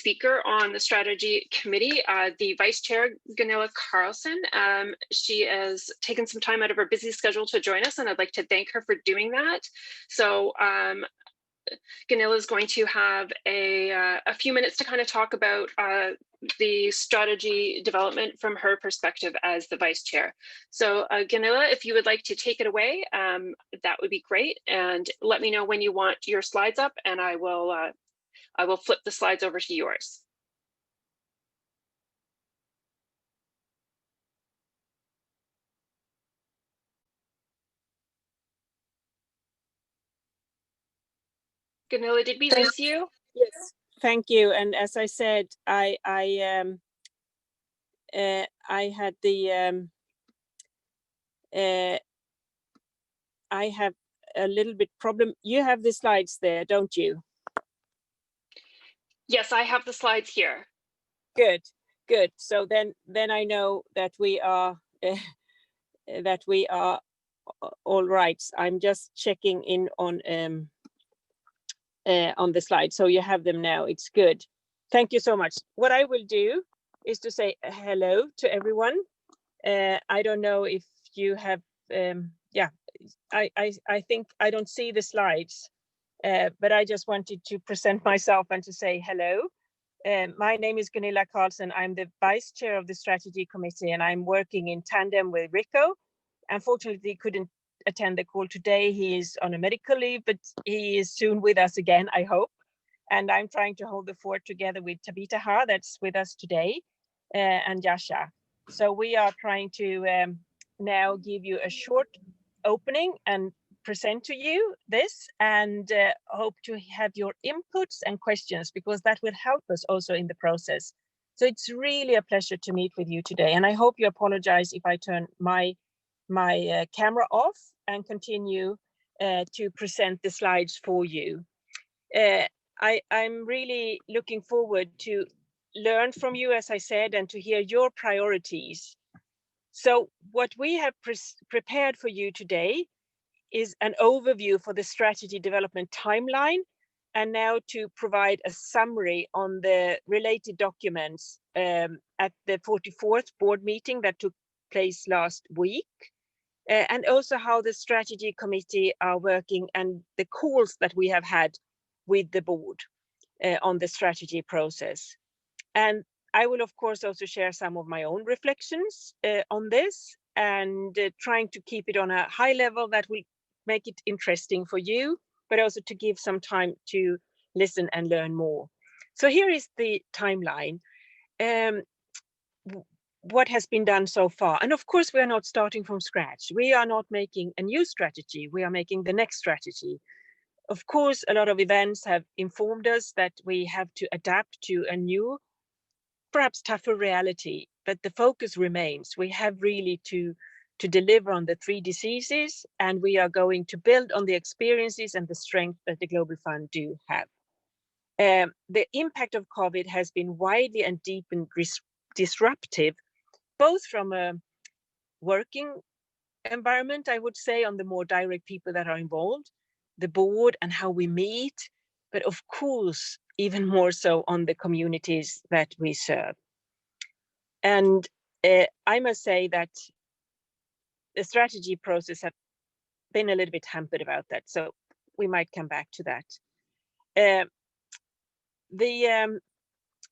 speaker on the strategy committee, the vice chair, Gunilla Carlson. She has taken some time out of her busy schedule to join us, and I'd like to thank her for doing that. So Gunilla is going to have a few minutes to kind of talk about the strategy development from her perspective as the vice chair. So Gunilla, if you would like to take it away, that would be great. And let me know when you want your slides up, and I will flip the slides over to yours. Gunilla, did we lose you? Yes, thank you. And as I said, I had the I have a little bit problem. You have the slides there, don't you? Yes, I have the slides here. Good, good. So then I know that we are all right. I'm just checking in on the slide, so you have them now. It's good. Thank you so much. What I will do is to say hello to everyone. I don't know if you have. Yeah, I think I don't see the slides, but I just wanted to present myself and to say hello. My name is Gunilla Carlson. I'm the vice chair of the strategy committee, and I'm working in tandem with Rico. Unfortunately, he couldn't attend the call today. He is on a medical leave, but he is soon with us again, I hope. And I'm trying to hold the fort together with Tabita Ha, that's with us today, and Yasha. So we are trying to now give you a short opening and present to you this, and hope to have your inputs and questions, because that will help us also in the process. So it's really a pleasure to meet with you today, and I hope you apologize if I turn my camera off and continue to present the slides for you. I'm really looking forward to learn from you, as I said, and to hear your priorities. So what we have prepared for you today is an overview for the strategy development timeline, and now to provide a summary on the related documents at the 44th board meeting that took place last week, and also how the strategy committee are working and the calls that we have had with the board on the strategy process. And I will of course also share some of my own reflections on this, and trying to keep it on a high level that will make it interesting for you, but also to give some time to listen and learn more. So here is the timeline. What has been done so far. And of course, we are not starting from scratch. We are not making a new strategy. We are making the next strategy. Of course, a lot of events have informed us that we have to adapt to a new, perhaps tougher reality, but the focus remains. We have really to deliver on the 3 diseases, and we are going to build on the experiences and the strength that the Global Fund do have. The impact of COVID has been widely and deep and disruptive, both from a working environment, I would say, on the more direct people that are involved, the board and how we meet, but of course, even more so on the communities that we serve. And I must say that the strategy process has been a little bit hampered about that, so we might come back to that.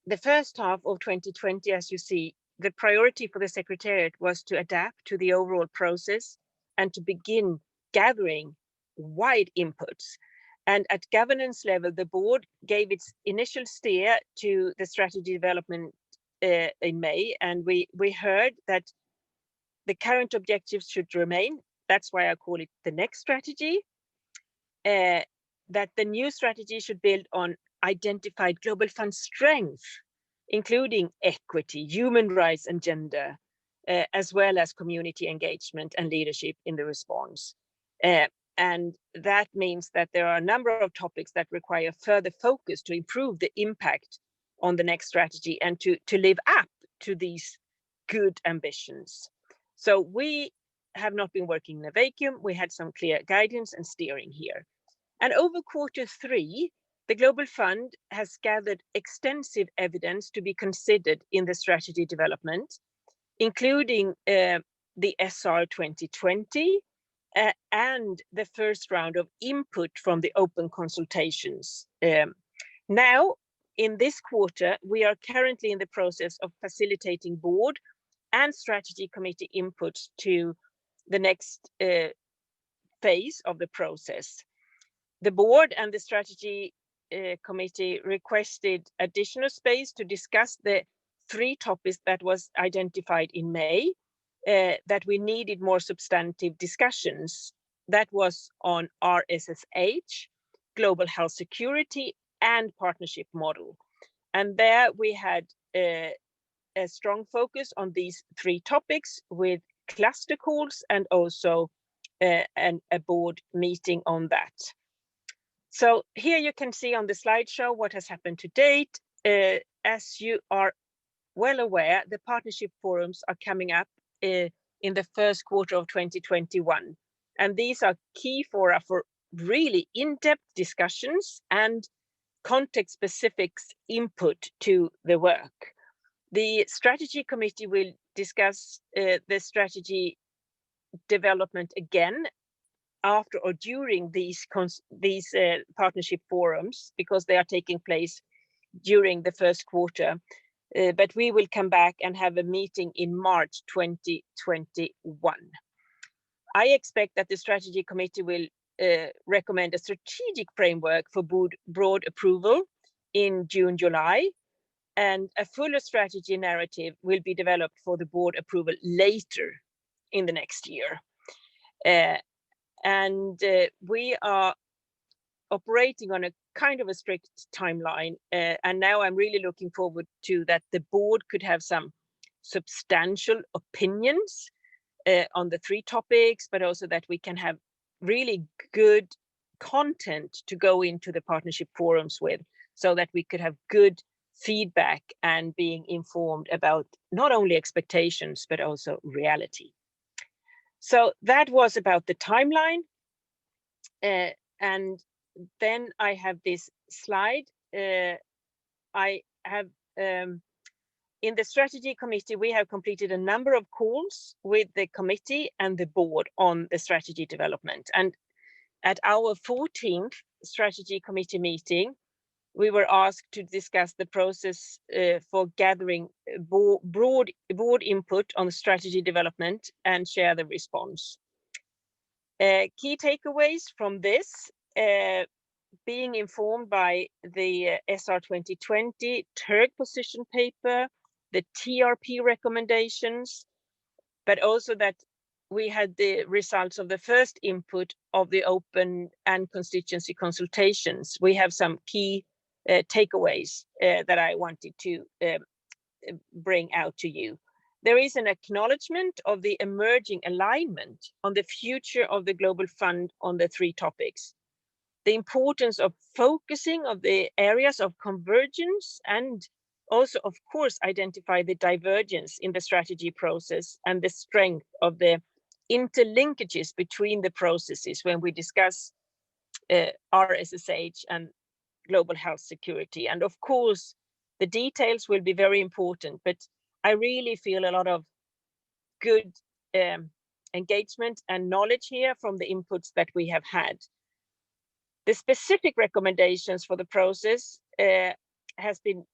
The first half of 2020, as you see, the priority for the Secretariat was to adapt to the overall process and to begin gathering wide inputs. And at governance level, the board gave its initial steer to the strategy development in May, and we heard that the current objectives should remain. That's why I call it the next strategy. That the new strategy should build on identified Global Fund strength, including equity, human rights, and gender, as well as community engagement and leadership in the response. And that means that there are a number of topics that require further focus to improve the impact on the next strategy and to live up to these good ambitions. So we have not been working in a vacuum. We had some clear guidance and steering here. And over Q3, The Global Fund has gathered extensive evidence to be considered in the strategy development, including the SR 2020 and the first round of input from the open consultations. Now, in this quarter, we are currently in the process of facilitating board and strategy committee inputs to the next phase of the process. The board and the strategy committee requested additional space to discuss the 3 topics that was identified in May, that we needed more substantive discussions. That was on RSSH, global health security, and partnership model. And there we had a strong focus on these 3 topics with cluster calls and also a board meeting on that. So here you can see on the slideshow what has happened to date. As you are well aware, the partnership forums are coming up in the first quarter of 2021. And these are key fora for really in-depth discussions and context-specific input to the work. The strategy committee will discuss the strategy development again after or during these partnership forums, because they are taking place during the first quarter. But we will come back and have a meeting in March 2021. I expect that the strategy committee will recommend a strategic framework for broad approval in June, July, and a fuller strategy narrative will be developed for the board approval later in the next year. We are operating on a kind of a strict timeline. And now I'm really looking forward to that the board could have some substantial opinions on the 3 topics, but also that we can have really good content to go into the partnership forums with, so that we could have good feedback and being informed about not only expectations, but also reality. So that was about the timeline. And then I have this slide. I have in the strategy committee, we have completed a number of calls with the committee and the board on the strategy development. And at our 14th strategy committee meeting, we were asked to discuss the process for gathering broad input on strategy development and share the response. Key takeaways from this, being informed by the SR 2020 TERG position paper, the TRP recommendations, but also that we had the results of the first input of the open and constituency consultations. We have some key takeaways that I wanted to bring out to you. There is an acknowledgement of the emerging alignment on the future of the Global Fund on the 3 topics. The importance of focusing of the areas of convergence, and also, of course, identify the divergence in the strategy process and the strength of the interlinkages between the processes when we discuss RSSH and global health security. And of course, the details will be very important, but I really feel a lot of good engagement and knowledge here from the inputs that we have had. The specific recommendations for the process has been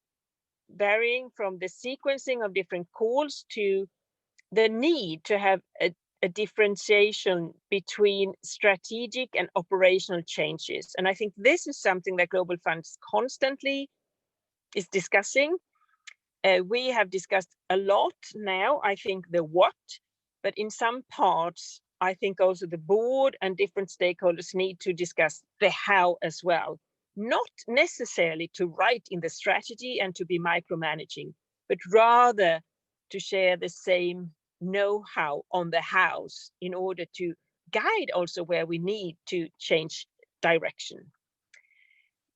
varying from the sequencing of different calls to the need to have a differentiation between strategic and operational changes. And I think this is something that Global Funds constantly is discussing. We have discussed a lot now, I think, the what, but in some parts, I think also the board and different stakeholders need to discuss the how as well. Not necessarily to write in the strategy and to be micromanaging, but rather to share the same know-how on the hows in order to guide also where we need to change direction.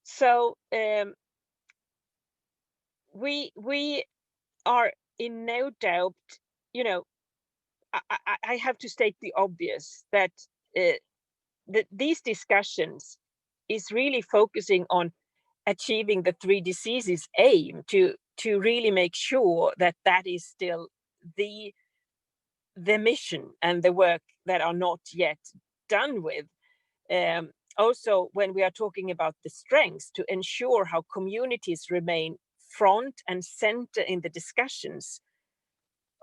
So we are in no doubt, you know, I have to state the obvious that these discussions is really focusing on achieving the three diseases aim, to really make sure that that is still the mission and the work that are not yet done with. Also, when we are talking about the strengths, to ensure how communities remain front and center in the discussions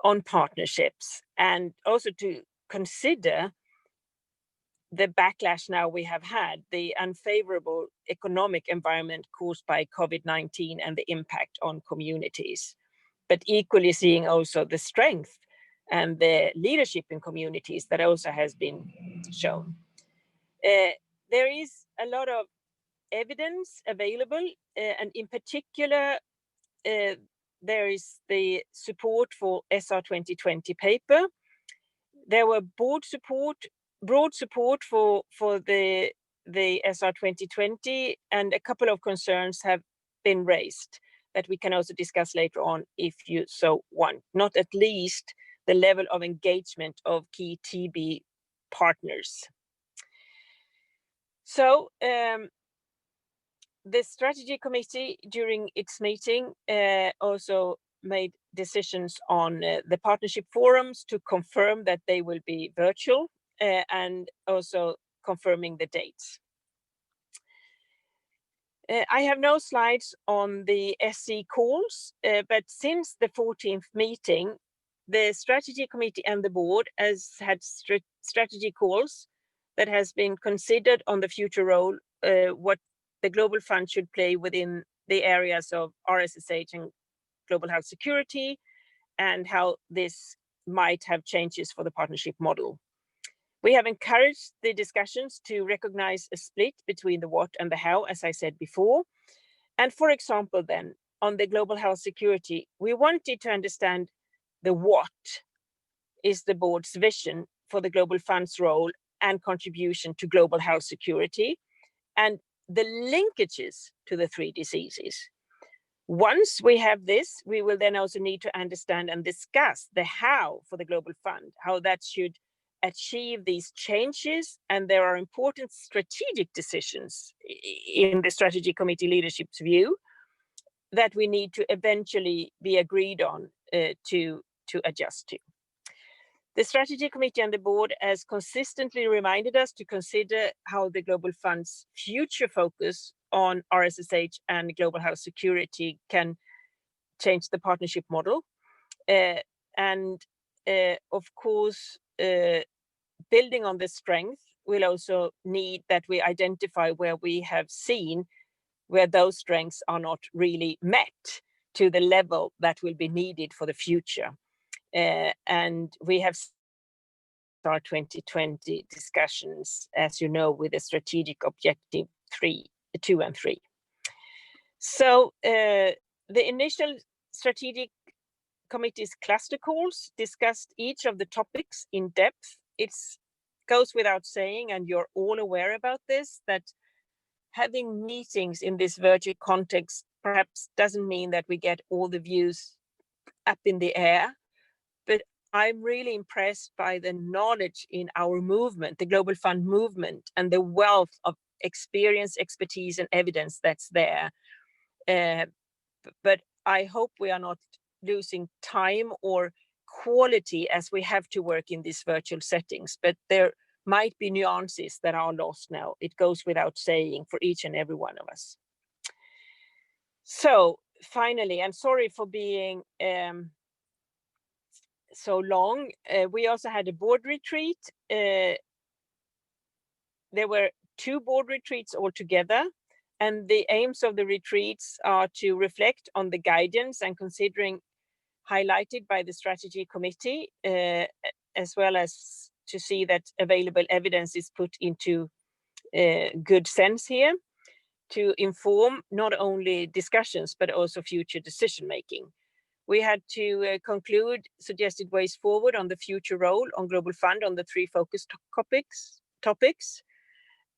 on partnerships, and also to consider the backlash now we have had, the unfavorable economic environment caused by COVID-19 and the impact on communities, but equally seeing also the strength and the leadership in communities that also has been shown. There is a lot of evidence available, and in particular, there is the support for SR 2020 paper. There were broad support for the SR 2020, and a couple of concerns have been raised that we can also discuss later on if you so want, not at least the level of engagement of key TB partners. So the strategy committee during its meeting also made decisions on the partnership forums to confirm that they will be virtual, and also confirming the dates. I have no slides on the SC calls, but since the 14th meeting, the strategy committee and the board has had strategy calls that has been considered on the future role, what the Global Fund should play within the areas of RSSH and global health security, and how this might have changes for the partnership model. We have encouraged the discussions to recognize a split between the what and the how, as I said before. And for example, then, on the global health security, we wanted to understand the what is the board's vision for the Global Fund's role and contribution to global health security, and the linkages to the three diseases. Once we have this, we will then also need to understand and discuss the how for the Global Fund, how that should achieve these changes. And there are important strategic decisions in the strategy committee leadership's view that we need to eventually be agreed on to adjust to. The strategy committee and the board has consistently reminded us to consider how the Global Fund's future focus on RSSH and global health security can change the partnership model. And of course, building on this strength will also need that we identify where we have seen where those strengths are not really met to the level that will be needed for the future. And we have our 2020 discussions, as you know, with the strategic objective 2 and 3. So the initial strategic committee's cluster calls discussed each of the topics in depth. It goes without saying, and you're all aware about this, that having meetings in this virtual context perhaps doesn't mean that we get all the views up in the air, but I'm really impressed by the knowledge in our movement, the Global Fund movement, and the wealth of experience, expertise, and evidence that's there. But I hope we are not losing time or quality as we have to work in these virtual settings, but there might be nuances that are lost now. It goes without saying for each and every one of us. So finally, I'm sorry for being so long. We also had a board retreat. There were 2 board retreats altogether, and the aims of the retreats are to reflect on the guidance and considering highlighted by the strategy committee, as well as to see that available evidence is put into good sense here, to inform not only discussions, but also future decision making. We had to conclude suggested ways forward on the future role on Global Fund on the 3 focus topics.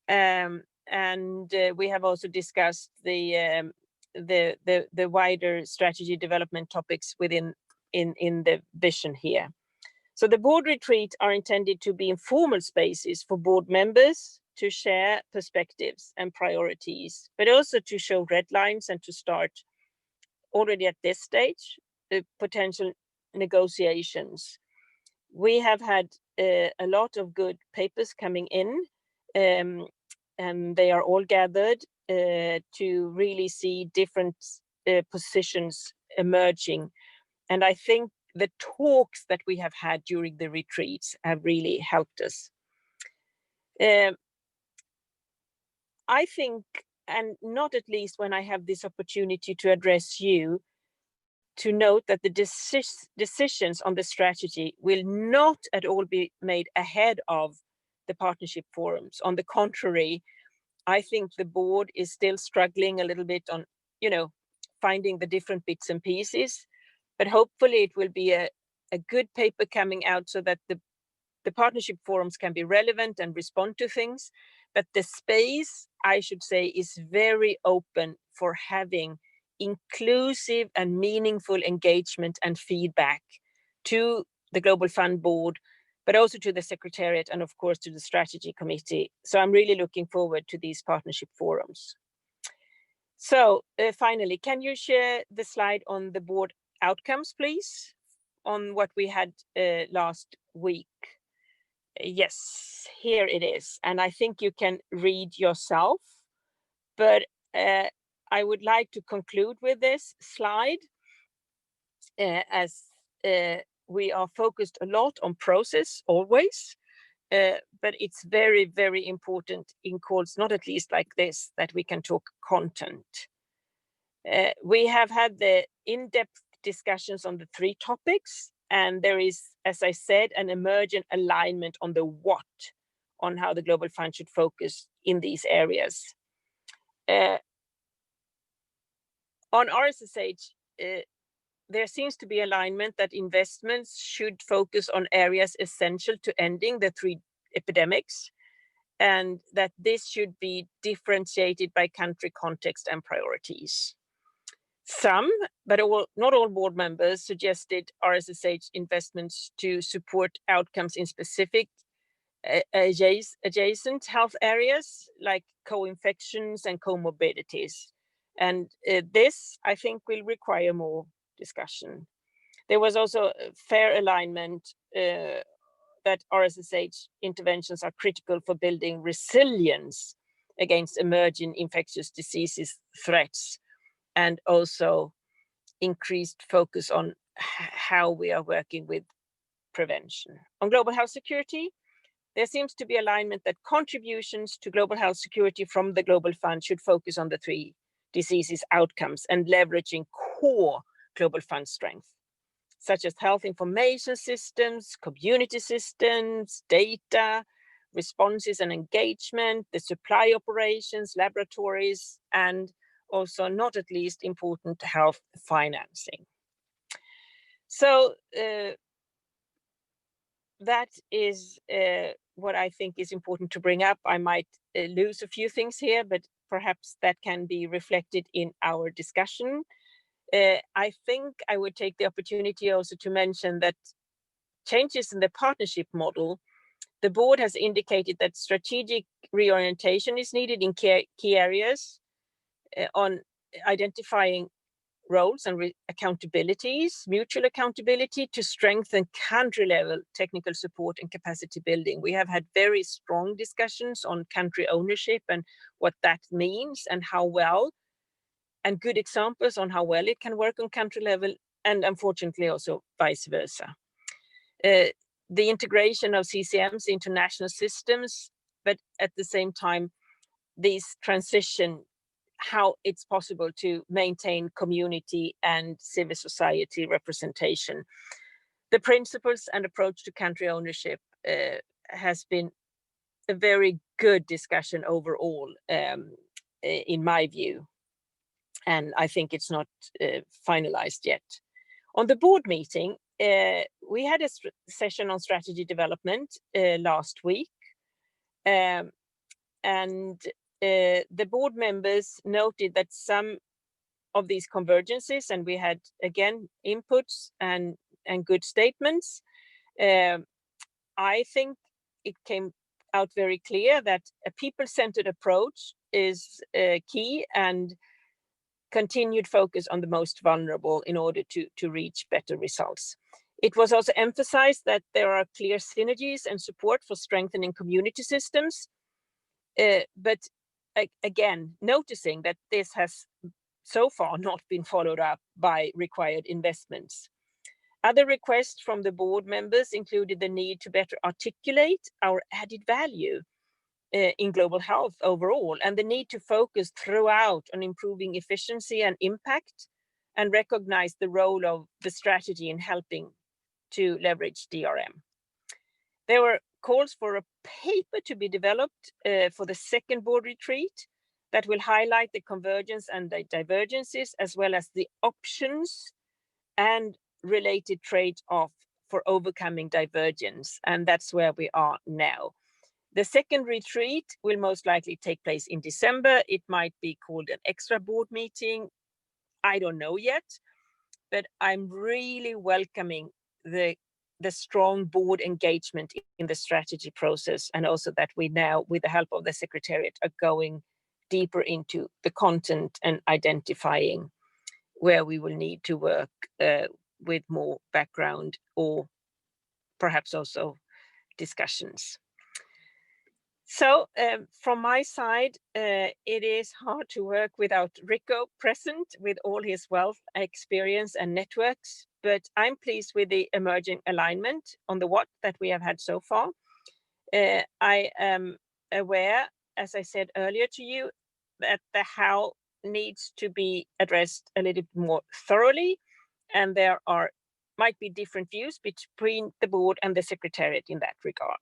And we have also discussed the wider strategy development topics within in the vision here. So the board retreat are intended to be informal spaces for board members, to share perspectives and priorities, but also to show red lines and to start already at this stage the potential negotiations. We have had a lot of good papers coming in, and they are all gathered to really see different positions emerging. And I think the talks that we have had during the retreats have really helped us. I think, and not at least when I have this opportunity to address you, to note that the decisions on the strategy will not at all be made ahead of the partnership forums. On the contrary, I think the board is still struggling a little bit on, finding the different bits and pieces, but hopefully it will be a good paper coming out so that the partnership forums can be relevant and respond to things. But the space, I should say, is very open for having inclusive and meaningful engagement and feedback to the Global Fund Board, but also to the Secretariat and of course to the Strategy Committee. So I'm really looking forward to these partnership forums. So finally, can you share the slide on the board outcomes, please, on what we had last week? Yes, here it is. And I think you can read yourself, but I would like to conclude with this slide as we are focused a lot on process always, but it's very, very important in calls, not at least like this, that we can talk content. We have had the in-depth discussions on the 3 topics, and there is, as I said, an emergent alignment on the what, on how the Global Fund should focus in these areas. On RSSH, there seems to be alignment that investments should focus on areas essential to ending the 3 epidemics, and that this should be differentiated by country context and priorities. Some, but not all board members suggested RSSH investments to support outcomes in specific adjacent health areas like co-infections and comorbidities. And this, I think, will require more discussion. There was also a fair alignment that RSSH interventions are critical for building resilience against emerging infectious diseases threats, and also increased focus on how we are working with prevention. On global health security, there seems to be alignment that contributions to global health security from the Global Fund should focus on the 3 diseases outcomes and leveraging core Global Fund strength, such as health information systems, community systems, data, responses and engagement, the supply operations, laboratories, and also not at least important health financing. So that is what I think is important to bring up. I might lose a few things here, but perhaps that can be reflected in our discussion. I think I would take the opportunity also to mention that changes in the partnership model, the board has indicated that strategic reorientation is needed in key areas on identifying roles and accountabilities, mutual accountability to strengthen country level technical support and capacity building. We have had very strong discussions on country ownership and what that means and how well, and good examples on how well it can work on country level, and unfortunately also vice versa. The integration of CCMs into national systems, but at the same time, these transition, how it's possible to maintain community and civil society representation. The principles and approach to country ownership has been a very good discussion overall, in my view. And I think it's not finalized yet. On the board meeting, we had a session on strategy development last week. And the board members noted that some of these convergences, and we had again inputs and good statements. I think it came out very clear that a people-centered approach is key, and continued focus on the most vulnerable in order to reach better results. It was also emphasized that there are clear synergies and support for strengthening community systems, but again, noticing that this has so far not been followed up by required investments. Other requests from the board members included the need to better articulate our added value in global health overall, and the need to focus throughout on improving efficiency and impact, and recognize the role of the strategy in helping to leverage DRM. There were calls for a paper to be developed for the second board retreat that will highlight the convergence and the divergences, as well as the options and related trade-off for overcoming divergence. And that's where we are now. The second retreat will most likely take place in December. It might be called an extra board meeting. I don't know yet, but I'm really welcoming the strong board engagement in the strategy process, and also that we now, with the help of the Secretariat, are going deeper into the content and identifying where we will need to work with more background or perhaps also discussions. So from my side, it is hard to work without Rico present with all his wealth, experience and networks, but I'm pleased with the emerging alignment on the what that we have had so far. I am aware, as I said earlier to you, that the how needs to be addressed a little bit more thoroughly, and there might be different views between the board and the Secretariat in that regard.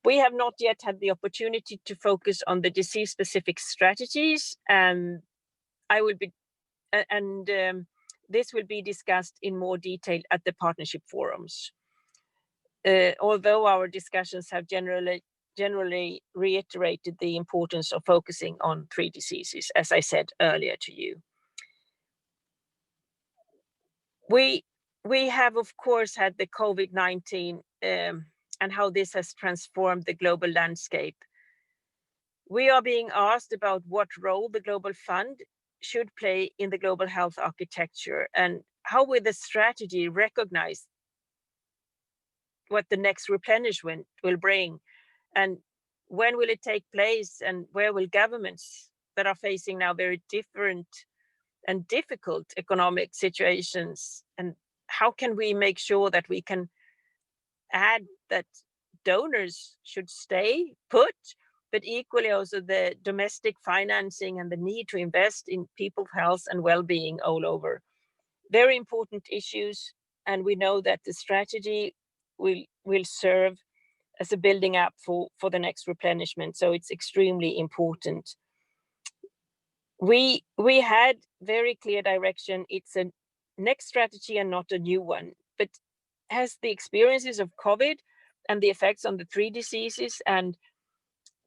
We have not yet had the opportunity to focus on the disease-specific strategies, and this will be discussed in more detail at the partnership forums. Although our discussions have generally reiterated the importance of focusing on 3 diseases, as I said earlier to you. We have, of course, had the COVID-19 and how this has transformed the global landscape. We are being asked about what role the Global Fund should play in the global health architecture, and how will the strategy recognize what the next replenishment will bring, and when will it take place, and where will governments that are facing now very different and difficult economic situations, and how can we make sure that we can add that donors should stay put, but equally also the domestic financing and the need to invest in people's health and well-being all over. Very important issues, and we know that the strategy will serve as a building up for the next replenishment, so it's extremely important. We had very clear direction. It's a next strategy and not a new one, but as the experiences of COVID and the effects on the 3 diseases and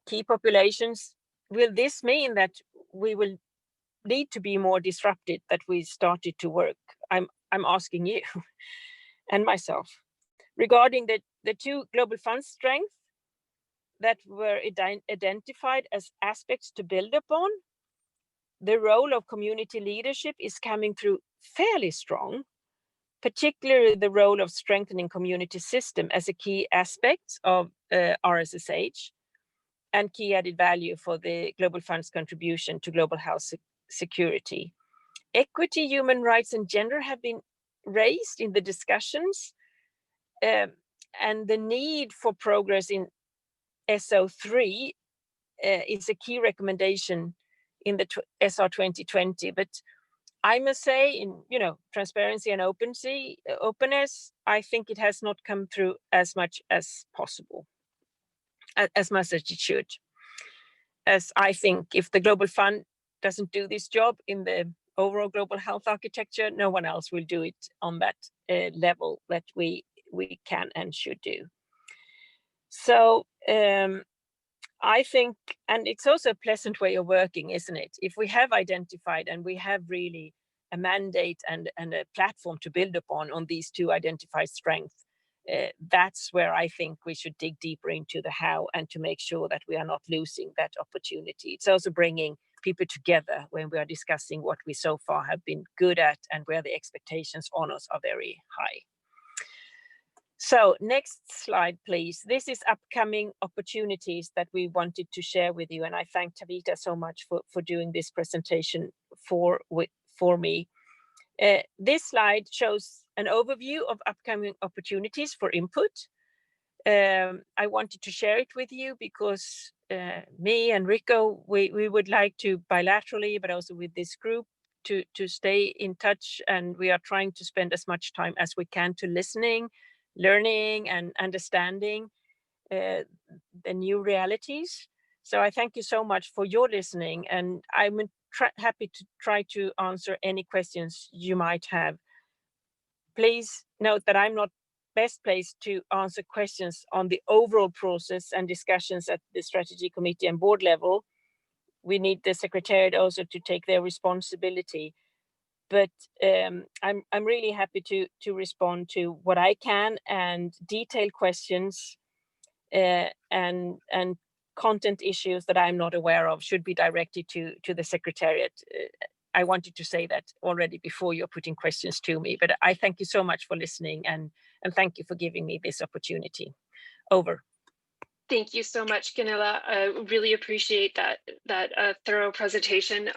key populations, will this mean that we will need to be more disrupted, that we started to work? I'm asking you and myself. Regarding the 2 Global Fund strengths that were identified as aspects to build upon, the role of community leadership is coming through fairly strong, particularly the role of strengthening community system as a key aspect of RSSH and key added value for the Global Fund's contribution to global health security. Equity, human rights, and gender have been raised in the discussions, and the need for progress in SO3 is a key recommendation in the SR 2020. But I must say, in transparency and openness, I think it has not come through as much as possible, as much as it should. As I think if the Global Fund doesn't do this job in the overall global health architecture, no one else will do it on that level that we can and should do. So I think, and it's also a pleasant way of working, isn't it? If we have identified and we have really a mandate and a platform to build upon on these 2 identified strengths, that's where I think we should dig deeper into the how, and to make sure that we are not losing that opportunity. It's also bringing people together when we are discussing what we so far have been good at and where the expectations on us are very high. So next slide, please. This is upcoming opportunities that we wanted to share with you. And I thank Tavita so much for doing this presentation for me. This slide shows an overview of upcoming opportunities for input. I wanted to share it with you because me and Rico, we would like to bilaterally, but also with this group, to stay in touch. And we are trying to spend as much time as we can to listening, learning and understanding the new realities. So I thank you so much for your listening, and I'm happy to try to answer any questions you might have. Please note that I'm not best placed to answer questions on the overall process and discussions at the strategy committee and board level. We need the secretariat also to take their responsibility. But I'm really happy to respond to what I can, and detailed questions and content issues that I'm not aware of should be directed to the secretariat. I wanted to say that already before you're putting questions to me, but I thank you so much for listening, and thank you for giving me this opportunity. Over. Thank you so much, Gunilla. I really appreciate that thorough presentation.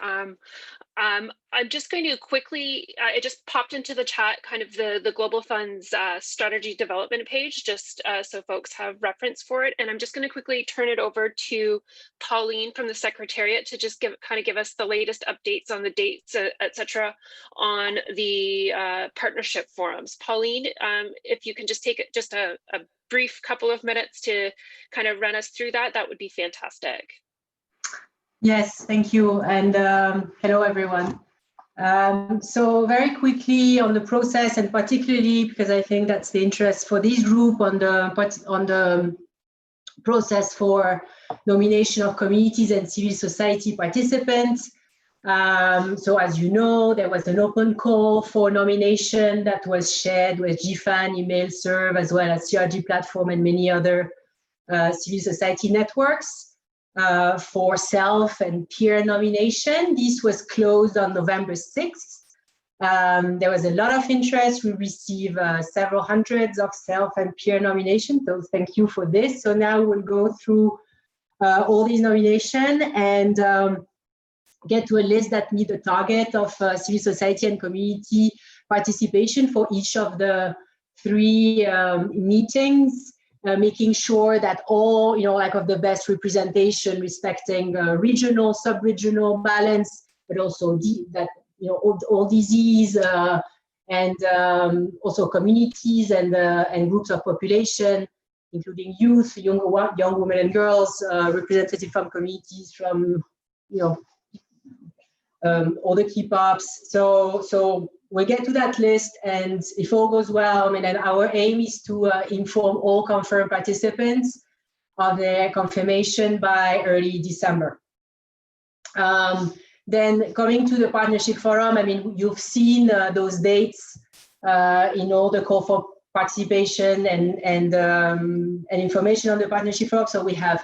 I'm just going to quickly, it just popped into the chat, kind of the Global Fund's strategy development page, just so folks have reference for it. And I'm just going to quickly turn it over to Pauline from the Secretariat to just give us the latest updates on the dates, et cetera, on the partnership forums. Pauline, if you can just take just a brief couple of minutes to kind of run us through that, that would be fantastic. Yes, thank you, and hello everyone. So very quickly on the process, and particularly because I think that's the interest for this group on the process for nomination of communities and civil society participants. So as you know, there was an open call for nomination that was shared with GFAN, email serve, as well as CRG platform and many other civil society networks. For self and peer nomination. This was closed on November 6th. There was a lot of interest. We received several hundreds of self and peer nominations, so thank you for this. So now we'll go through all these nominations and get to a list that meet the target of civil society and community participation for each of the 3 meetings. Making sure that all, like of the best representation, respecting regional, sub-regional balance, but also that, all disease and also communities and groups of population, including youth, young women and girls, representative from communities, from, all the key pops. So we'll get to that list, and if all goes well, then our aim is to inform all confirmed participants of their confirmation by early December. Then coming to the partnership forum, you've seen those dates in all the call for participation and information on the partnership forum. So we have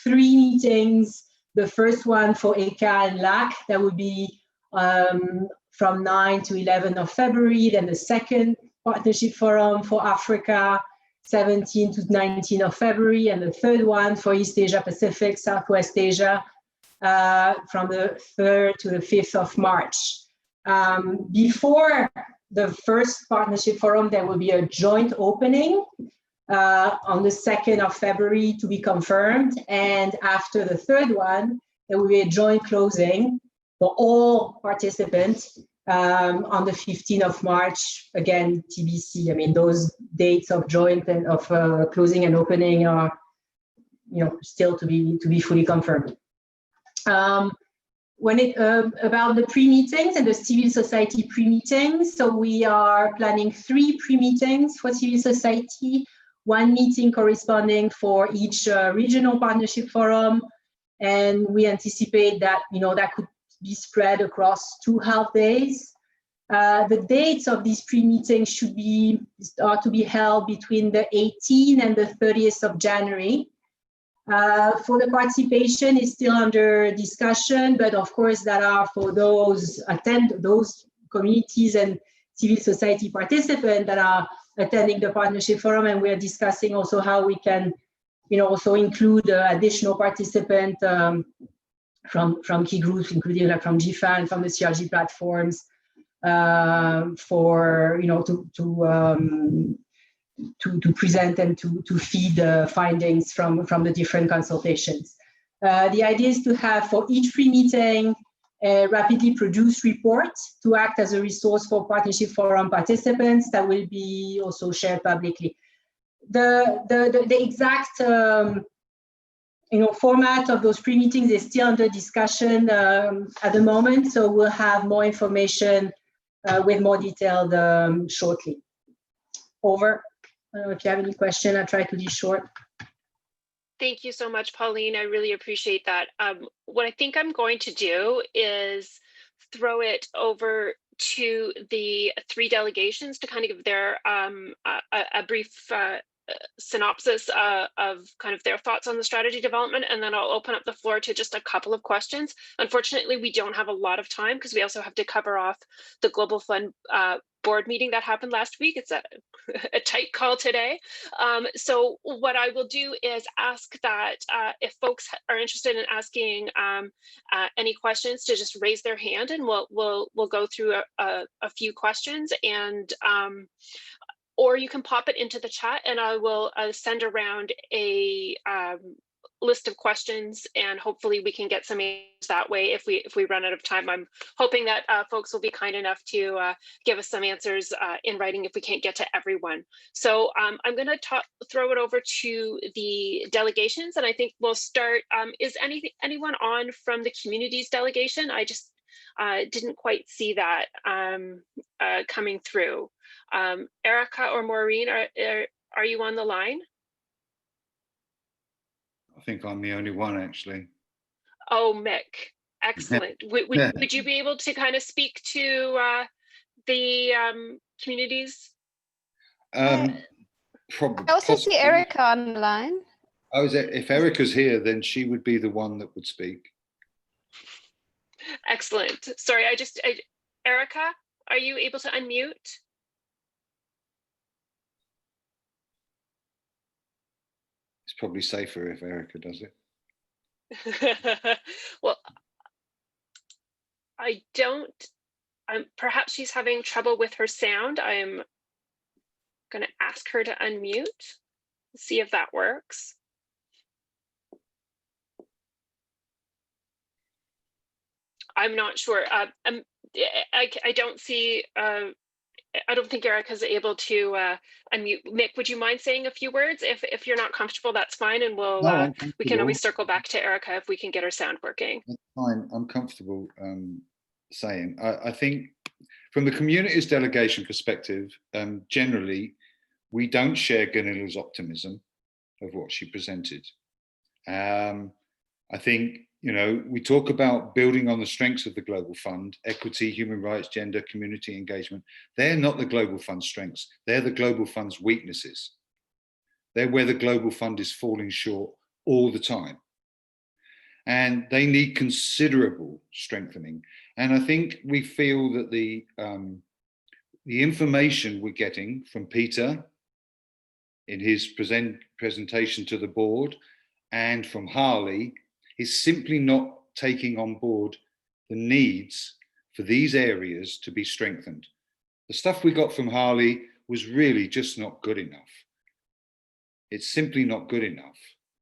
3 meetings. The first one for ECA and LAC, that would be from 9 to 11 of February, then the second partnership forum for Africa, 17 to 19 of February, and the third one for East Asia Pacific, Southwest Asia, from the 3rd to the 5th of March. Before the first partnership forum, there will be a joint opening on the 2nd of February to be confirmed, and after the third one, there will be a joint closing for all participants on the 15th of March, again, TBC. Those dates of joint and of closing and opening are, still to be fully confirmed. When about the pre-meetings and the civil society pre-meetings, so we are planning 3 pre-meetings for civil society, 1 meeting corresponding for each regional partnership forum, and we anticipate that, that could be spread across 2 half days. The dates of these pre-meetings are to be held between the 18th and the 30th of January. For the participation is still under discussion, but of course that are for those communities and civil society participants that are attending the partnership forum, and we're discussing also how we can, also include additional participants from key groups, including like from GFAN, from the CRG platforms, for to present and to feed the findings from the different consultations. The idea is to have for each pre-meeting a rapidly produced report to act as a resource for partnership forum participants that will be also shared publicly. The exact format of those pre-meetings is still under discussion at the moment, so we'll have more information with more detailed shortly. Over. I don't know if you have any question. I'll try to be short. Thank you so much, Pauline. I really appreciate that. What I think I'm going to do is throw it over to the three delegations to kind of give their a brief synopsis of kind of their thoughts on the strategy development, and then I'll open up the floor to just a couple of questions. Unfortunately, we don't have a lot of time because we also have to cover off the Global Fund board meeting that happened last week. It's a tight call today. So what I will do is ask that if folks are interested in asking any questions to just raise their hand, and we'll go through a few questions, and or you can pop it into the chat, and I will send around a list of questions, and hopefully we can get some answers that way if we run out of time. I'm hoping that folks will be kind enough to give us some answers in writing if we can't get to everyone. So I'm going to throw it over to the delegations, and I think we'll start. Is anyone on from the communities delegation? I just didn't quite see that coming through. Erica or Maureen, are you on the line? I think I'm the only one, actually. Oh, Mick, excellent. Would you be able to kind of speak to the communities? Probably. I also see Erica on the line. Oh, if Erica's here, then she would be the one that would speak. Excellent. Sorry, Erica, are you able to unmute? It's probably safer if Erica does it. Well, I don't. Perhaps she's having trouble with her sound. I'm going to ask her to unmute, see if that works. I'm not sure. I don't see. I don't think Erica's able to unmute. Mick, would you mind saying a few words? If you're not comfortable, that's fine, and we can always circle back to Erica if we can get her sound working. That's fine. I'm comfortable saying. I think from the communities delegation perspective, generally, we don't share Ganila's optimism of what she presented. I think, we talk about building on the strengths of the Global Fund: equity, human rights, gender, community engagement. They're not the Global Fund's strengths. They're the Global Fund's weaknesses. They're where the Global Fund is falling short all the time. And they need considerable strengthening. And I think we feel that the information we're getting from Peter in his presentation to the board and from Harley is simply not taking on board the needs for these areas to be strengthened. The stuff we got from Harley was really just not good enough. It's simply not good enough.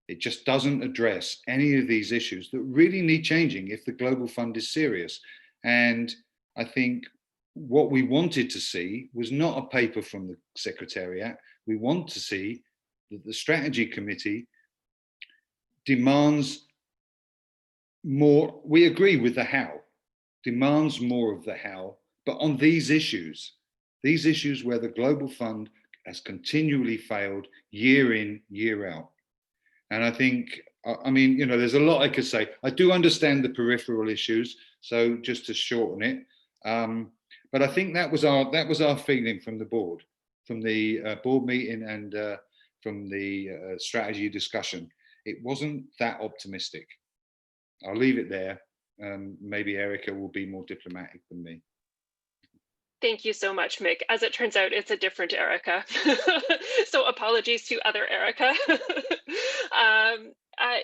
It just doesn't address any of these issues that really need changing if the Global Fund is serious. And I think what we wanted to see was not a paper from the Secretariat. We want to see that the Strategy Committee demands more. We agree with the how, demands more of the how, but on these issues where the Global Fund has continually failed year in, year out. And I think, I mean, there's a lot I could say. I do understand the peripheral issues, so just to shorten it, But I think that was our feeling from the board, from the board meeting, and from the strategy discussion. It wasn't that optimistic. I'll leave it there. Maybe Erica will be more diplomatic than me. Thank you so much, Mick. As it turns out, it's a different Erica. So apologies to other Erica. I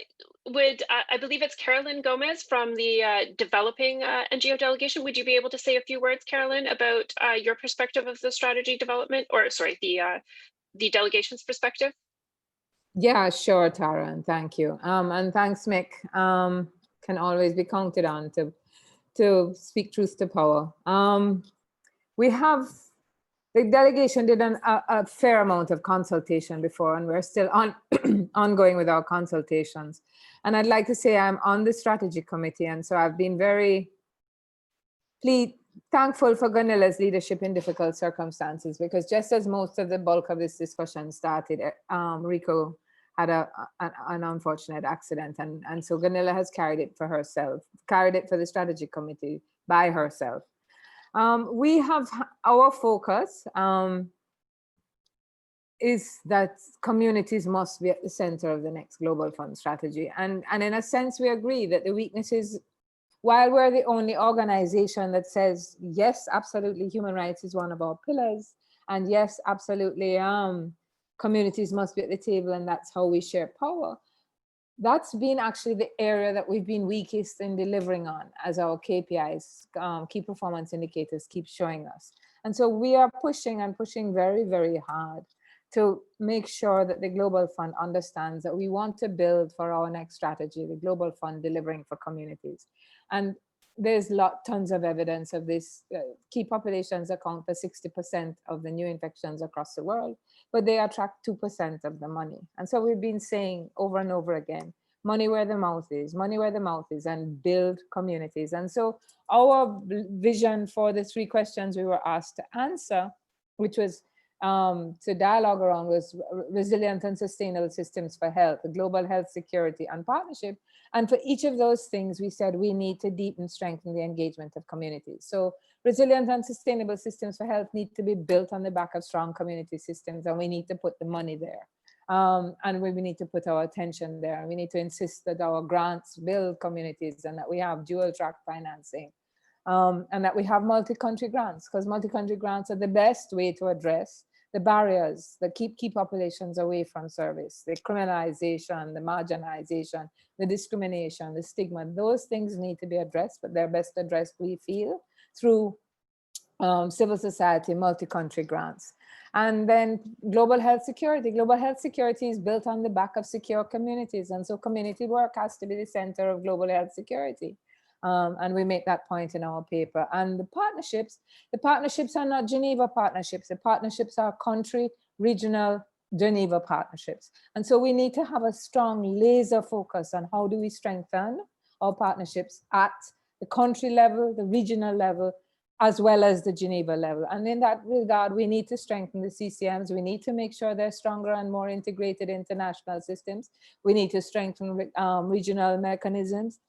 believe it's Carolyn Gomez from the developing NGO delegation. Would you be able to say a few words, Carolyn, about your perspective of the strategy development, or sorry, the delegation's perspective? Yeah, sure, Tara, and thank you. And thanks, Mick. Can always be counted on to speak truth to power. The delegation did a fair amount of consultation before, and we're still ongoing with our consultations. And I'd like to say I'm on the strategy committee, and so I've been very thankful for Ganila's leadership in difficult circumstances, because just as most of the bulk of this discussion started, Rico had an unfortunate accident, and so Ganila has carried it for herself, carried it for the strategy committee by herself. We have our focus is that communities must be at the center of the next Global Fund strategy. And in a sense, we agree that the weaknesses, while we're the only organization that says, yes, absolutely, human rights is one of our pillars, and yes, absolutely, communities must be at the table, and that's how we share power. That's been actually the area that we've been weakest in delivering on, as our KPIs, key performance indicators, keep showing us. And so we are pushing and pushing very, very hard to make sure that the Global Fund understands that we want to build for our next strategy, the Global Fund delivering for communities. And there's tons of evidence of this. Key populations account for 60% of the new infections across the world, but they attract 2% of the money. And so we've been saying over and over again, money where the mouth is, money where the mouth is, and build communities. And so our vision for the 3 questions we were asked to answer, which was to dialogue around, was resilient and sustainable systems for health, global health security, and partnership. And for each of those things, we said we need to deepen, strengthen the engagement of communities. So resilient and sustainable systems for health need to be built on the back of strong community systems, and we need to put the money there. And we need to put our attention there. And we need to insist that our grants build communities, and that we have dual track financing, and that we have multi-country grants, because multi-country grants are the best way to address the barriers that keep key populations away from service, the criminalization, the marginalization, the discrimination, the stigma. Those things need to be addressed, but they're best addressed, we feel, through civil society, multi-country grants. And then global health security. Global health security is built on the back of secure communities. And so community work has to be the center of global health security. And we make that point in our paper. And the partnerships are not Geneva partnerships. The partnerships are country, regional, Geneva partnerships. And so we need to have a strong laser focus on how do we strengthen our partnerships at the country level, the regional level, as well as the Geneva level. And in that regard, we need to strengthen the CCMs. We need to make sure they're stronger and more integrated international systems. We need to strengthen regional mechanisms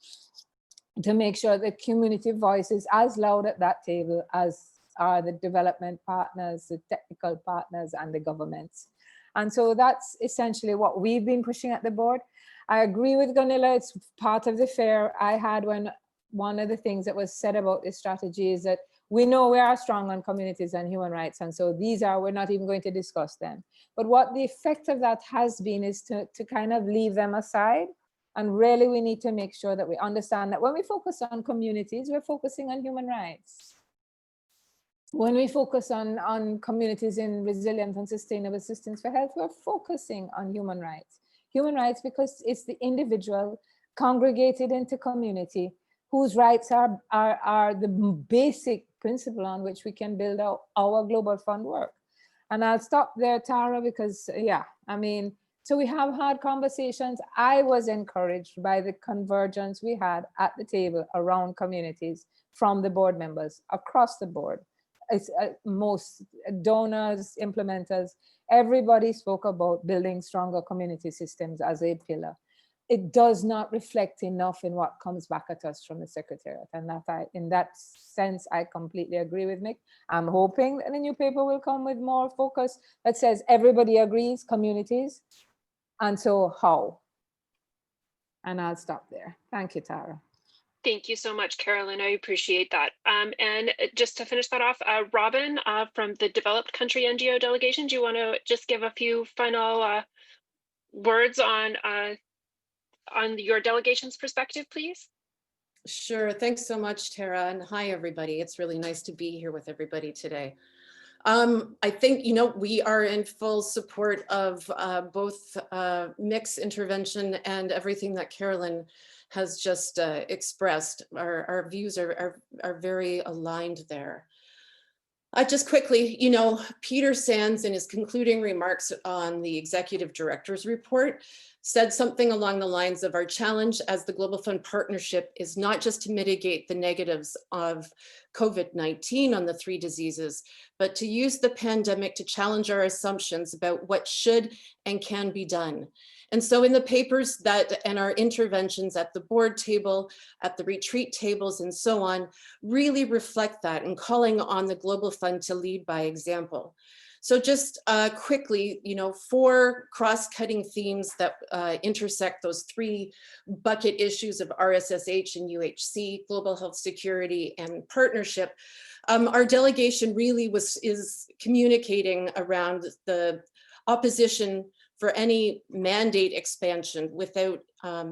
to make sure the community voice is as loud at that table as are the development partners, the technical partners, and the governments. And so that's essentially what we've been pushing at the board. I agree with Gunilla, it's part of the fear I had when one of the things that was said about this strategy is that we know we are strong on communities and human rights, and so we're not even going to discuss them. But what the effect of that has been is to kind of leave them aside. And really, we need to make sure that we understand that when we focus on communities, we're focusing on human rights. When we focus on communities in resilient and sustainable systems for health, we're focusing on human rights. Human rights because it's the individual congregated into community whose rights are the basic principle on which we can build our Global Fund work. And I'll stop there, Tara, because so we have had conversations. I was encouraged by the convergence we had at the table around communities from the board members across the board. It's most donors, implementers, everybody spoke about building stronger community systems as a pillar. it does not reflect enough in what comes back at us from the Secretariat. And that in that sense, I completely agree with Mick. I'm hoping that the new paper will come with more focus that says everybody agrees, communities, and so how? And I'll stop there. Thank you, Tara. Thank you so much, Carolyn. I appreciate that. And just to finish that off, Robin from the Developed Country NGO delegation, do you want to just give a few final words on your delegation's perspective, please? Sure. Thanks so much, Tara. And hi, everybody. It's really nice to be here with everybody today. I think, we are in full support of both Mick's intervention and everything that Carolyn has just expressed. Our views are very aligned there. Just quickly, Peter Sands in his concluding remarks on the executive director's report said something along the lines of, our challenge as the Global Fund partnership is not just to mitigate the negatives of COVID-19 on the 3 diseases, but to use the pandemic to challenge our assumptions about what should and can be done. And so in the papers and our interventions at the board table, at the retreat tables and so on, really reflect that and calling on the Global Fund to lead by example. So just quickly, 4 cross-cutting themes that intersect those 3 bucket issues of RSSH and UHC, global health security and partnership. Our delegation really is communicating around the opposition for any mandate expansion without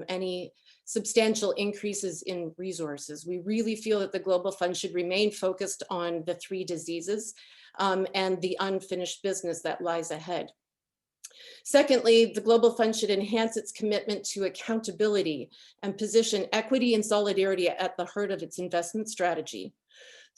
any substantial increases in resources. We really feel that the Global Fund should remain focused on the 3 diseases and the unfinished business that lies ahead. Secondly, the Global Fund should enhance its commitment to accountability and position equity and solidarity at the heart of its investment strategy.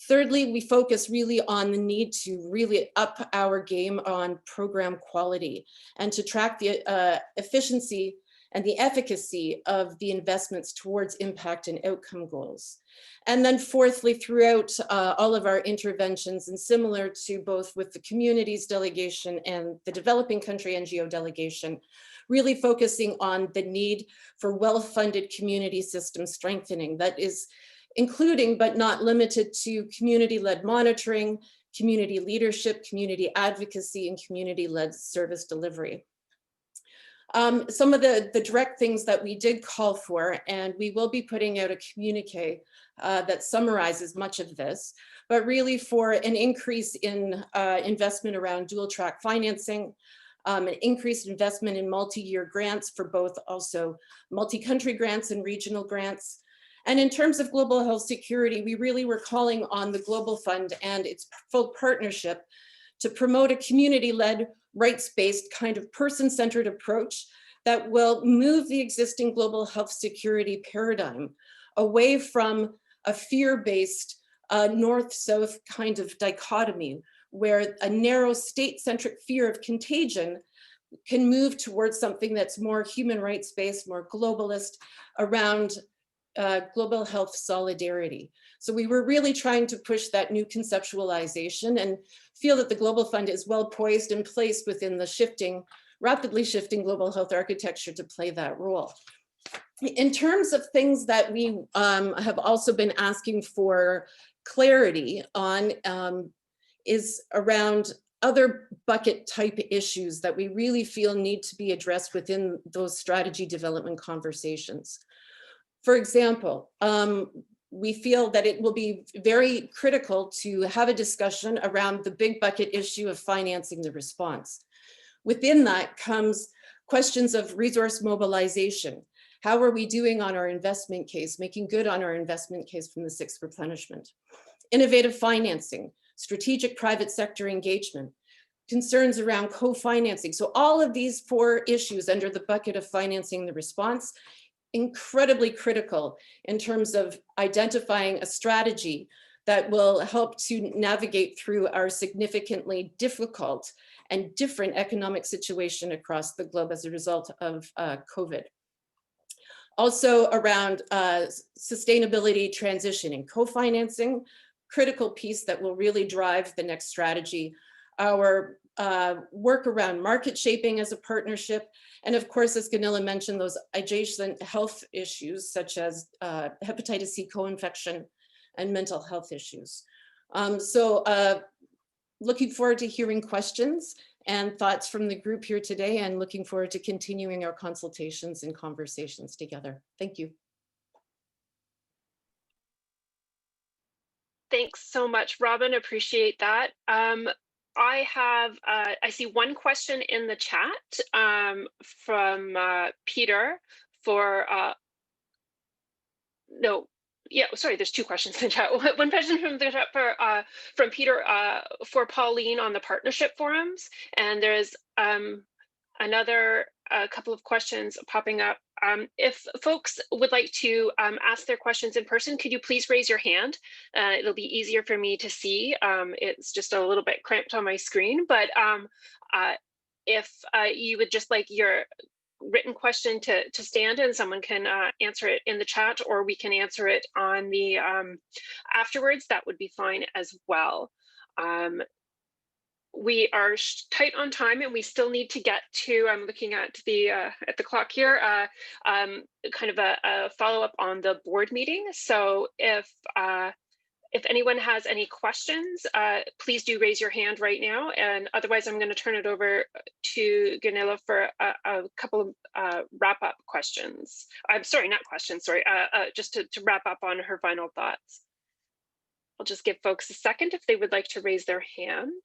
Thirdly, we focus really on the need to really up our game on program quality and to track the efficiency and the efficacy of the investments towards impact and outcome goals. And then fourthly, throughout all of our interventions, and similar to both with the communities delegation and the developing country NGO delegation, really focusing on the need for well-funded community system strengthening that is including but not limited to community-led monitoring, community leadership, community advocacy, and community-led service delivery. Some of the direct things that we did call for, and we will be putting out a communique that summarizes much of this, but really for an increase in investment around dual track financing, an increased investment in multi-year grants for both also multi-country grants and regional grants. And in terms of global health security, we really were calling on the Global Fund and its full partnership to promote a community-led, rights-based kind of person-centered approach that will move the existing global health security paradigm away from a fear-based north-south kind of dichotomy where a narrow state-centric fear of contagion can move towards something that's more human rights-based, more globalist around global health solidarity. So we were really trying to push that new conceptualization and feel that the Global Fund is well poised and placed within the rapidly shifting global health architecture to play that role. In terms of things that we have also been asking for clarity on is around other bucket type issues that we really feel need to be addressed within those strategy development conversations. For example, we feel that it will be very critical to have a discussion around the big bucket issue of financing the response. Within that comes questions of resource mobilization. How are we doing on our investment case, making good on our investment case from the 6th replenishment? Innovative financing, strategic private sector engagement, concerns around co-financing. So all of these 4 issues under the bucket of financing the response, incredibly critical in terms of identifying a strategy that will help to navigate through our significantly difficult and different economic situation across the globe as a result of COVID. Also around sustainability transitioning, co-financing, critical piece that will really drive the next strategy. Our work around market shaping as a partnership. And of course, as Gunilla mentioned, those adjacent health issues such as hepatitis C co-infection and mental health issues. Looking forward to hearing questions and thoughts from the group here today, and looking forward to continuing our consultations and conversations together. Thank you. Thanks so much, Robin. Appreciate that. I see one question in the chat from Peter for, there's two questions in the chat. One question from the chat from Peter for Pauline on the partnership forums, and there's a couple of questions popping up. If folks would like to ask their questions in person, could you please raise your hand? It'll be easier for me to see. It's just a little bit cramped on my screen, but if you would just like your written question to stand and someone can answer it in the chat, or we can answer it on the afterwards, that would be fine as well. We are tight on time, and we still need to get to, I'm looking at the clock here, kind of a follow-up on the board meeting. So if anyone has any questions, please do raise your hand right now. And otherwise, I'm going to turn it over to Gunilla for a couple of wrap-up questions. I'm sorry, not questions, sorry, just to wrap up on her final thoughts. I'll just give folks a second if they would like to raise their hand.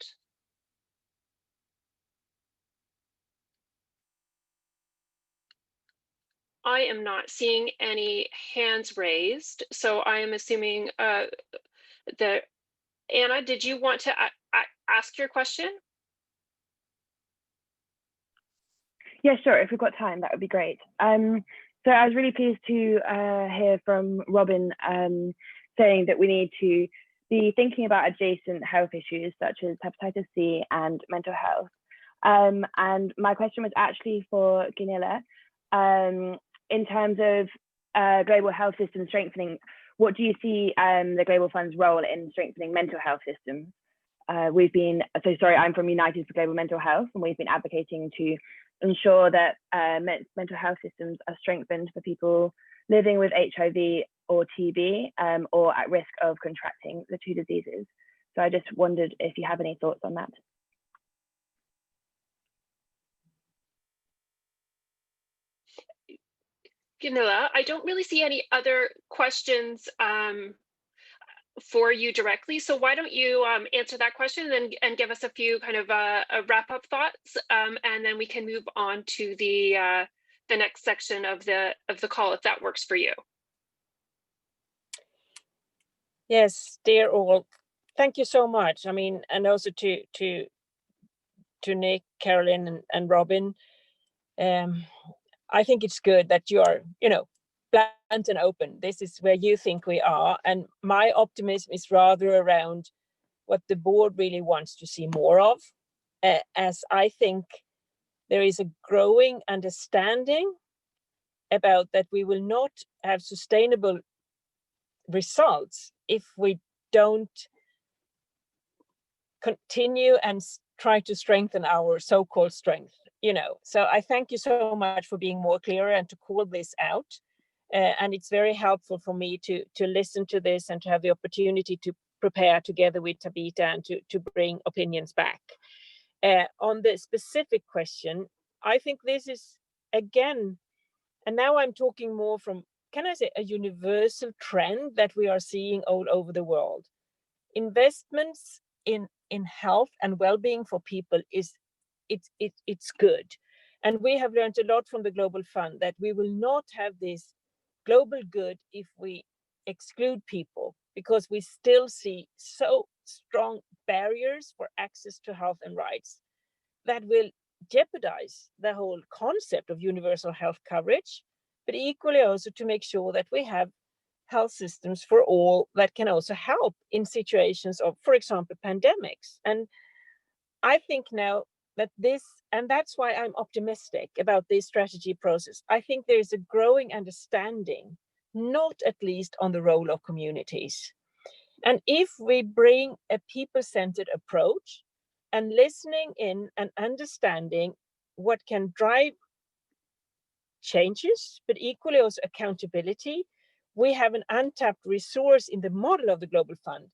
I am not seeing any hands raised, so I am assuming that Anna, did you want to ask your question? Yeah, sure. If we've got time, that would be great. So I was really pleased to hear from Robin saying that we need to be thinking about adjacent health issues such as hepatitis C and mental health. And my question was actually for Gunilla. In terms of global health system strengthening, what do you see the Global Fund's role in strengthening mental health systems? I'm from United for Global Mental Health, and we've been advocating to ensure that mental health systems are strengthened for people living with HIV or TB or at risk of contracting the two diseases. So I just wondered if you have any thoughts on that. Gunilla, I don't really see any other questions for you directly. So why don't you answer that question and give us a few kind of wrap-up thoughts, and then we can move on to the next section of the call, if that works for you. Yes, dear all, thank you so much. I mean, and also to Nick, Carolyn, and Robin. I think it's good that you are, blunt and open. This is where you think we are. And my optimism is rather around what the board really wants to see more of, as I think there is a growing understanding about that we will not have sustainable results if we don't continue and try to strengthen our so-called strength. So I thank you so much for being more clear and to call this out. And it's very helpful for me to listen to this and to have the opportunity to prepare together with Tabita and to bring opinions back. On the specific question, I think this is, again, and now I'm talking more from, can I say, a universal trend that we are seeing all over the world. Investments in health and well-being for people it's good. And we have learned a lot from the Global Fund that we will not have this global good if we exclude people, because we still see so strong barriers for access to health and rights that will jeopardize the whole concept of universal health coverage, but equally also to make sure that we have health systems for all that can also help in situations of, for example, pandemics. And I think now that and that's why I'm optimistic about this strategy process. I think there is a growing understanding, not at least on the role of communities. And if we bring a people-centered approach and listening in and understanding what can drive changes, but equally also accountability. We have an untapped resource in the model of the Global Fund.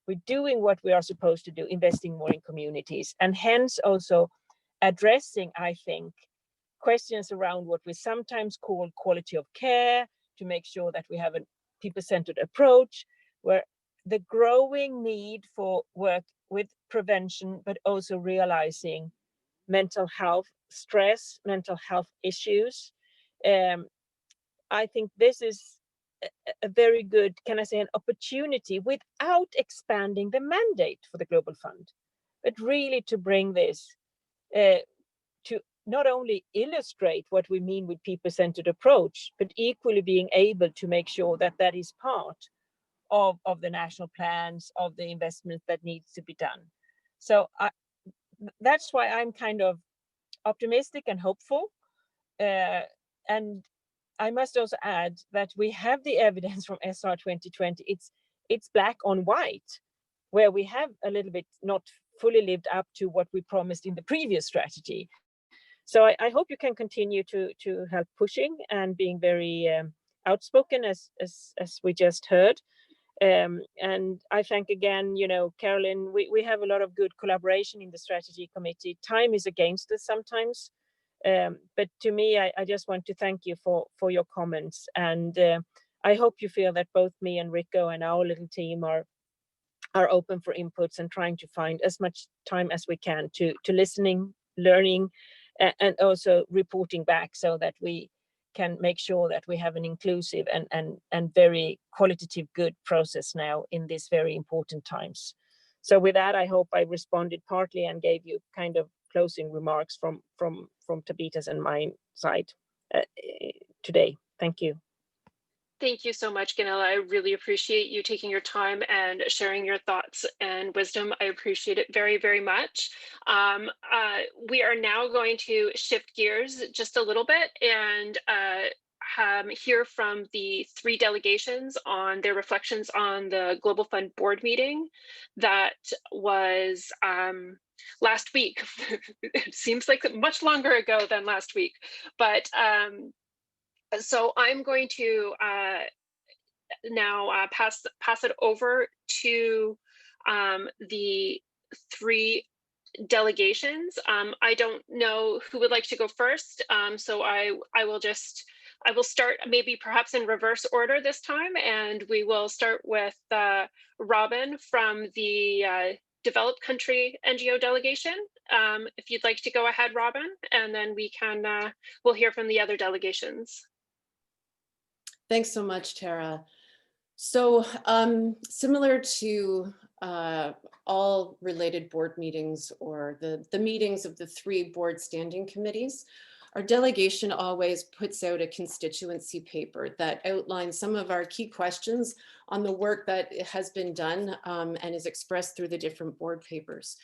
We're doing what we are supposed to do, investing more in communities, and hence also addressing, I think, questions around what we sometimes call quality of care, to make sure that we have a people-centered approach, where the growing need for work with prevention, but also realizing mental health stress, mental health issues. I think this is a very good, can I say, an opportunity without expanding the mandate for the Global Fund, but really to bring this to not only illustrate what we mean with people-centered approach, but equally being able to make sure that that is part of the national plans, of the investments that needs to be done. So that's why I'm kind of optimistic and hopeful. And I must also add that we have the evidence from SR 2020. It's black on white, where we have a little bit not fully lived up to what we promised in the previous strategy. So I hope you can continue to help pushing and being very outspoken, as we just heard. And I thank again, Carolyn, we have a lot of good collaboration in the strategy committee. Time is against us sometimes. But to me, I just want to thank you for your comments. And I hope you feel that both me and Rico and our little team are open for inputs and trying to find as much time as we can to listening, learning, and also reporting back, so that we can make sure that we have an inclusive and very qualitative good process now in these very important times. So with that, I hope I responded partly and gave you kind of closing remarks from Tabitha's and my side today. Thank you. Thank you so much, Gunilla. I really appreciate you taking your time and sharing your thoughts and wisdom. I appreciate it very, very much. We are now going to shift gears just a little bit and hear from the 3 delegations on their reflections on the Global Fund board meeting that was last week. It seems like much longer ago than last week, but so I'm going to now pass it over to the 3 delegations. I don't know who would like to go first, so I will start maybe perhaps in reverse order this time, and we will start with Robin from the developed country NGO delegation. If you'd like to go ahead, Robin, and then we'll hear from the other delegations. Thanks so much, Tara. So similar to all related board meetings or the meetings of the 3 board standing committees, our delegation always puts out a constituency paper that outlines some of our key questions on the work that has been done and is expressed through the different board papers.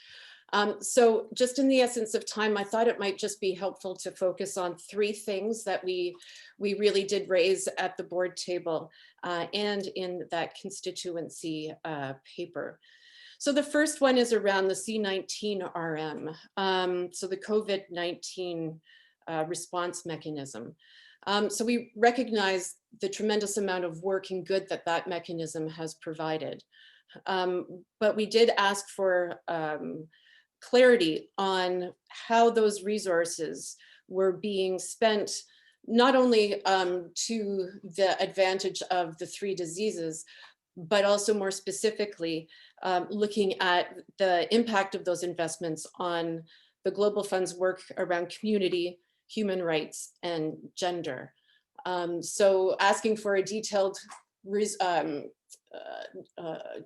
So just in the essence of time, I thought it might just be helpful to focus on 3 things that we really did raise at the board table and in that constituency paper. So the first one is around the C19 RM, so the COVID-19 response mechanism. So we recognize the tremendous amount of work and good that mechanism has provided. But we did ask for clarity on how those resources were being spent, not only to the advantage of the 3 diseases, but also more specifically looking at the impact of those investments on the Global Fund's work around community, human rights, and gender. So asking for a detailed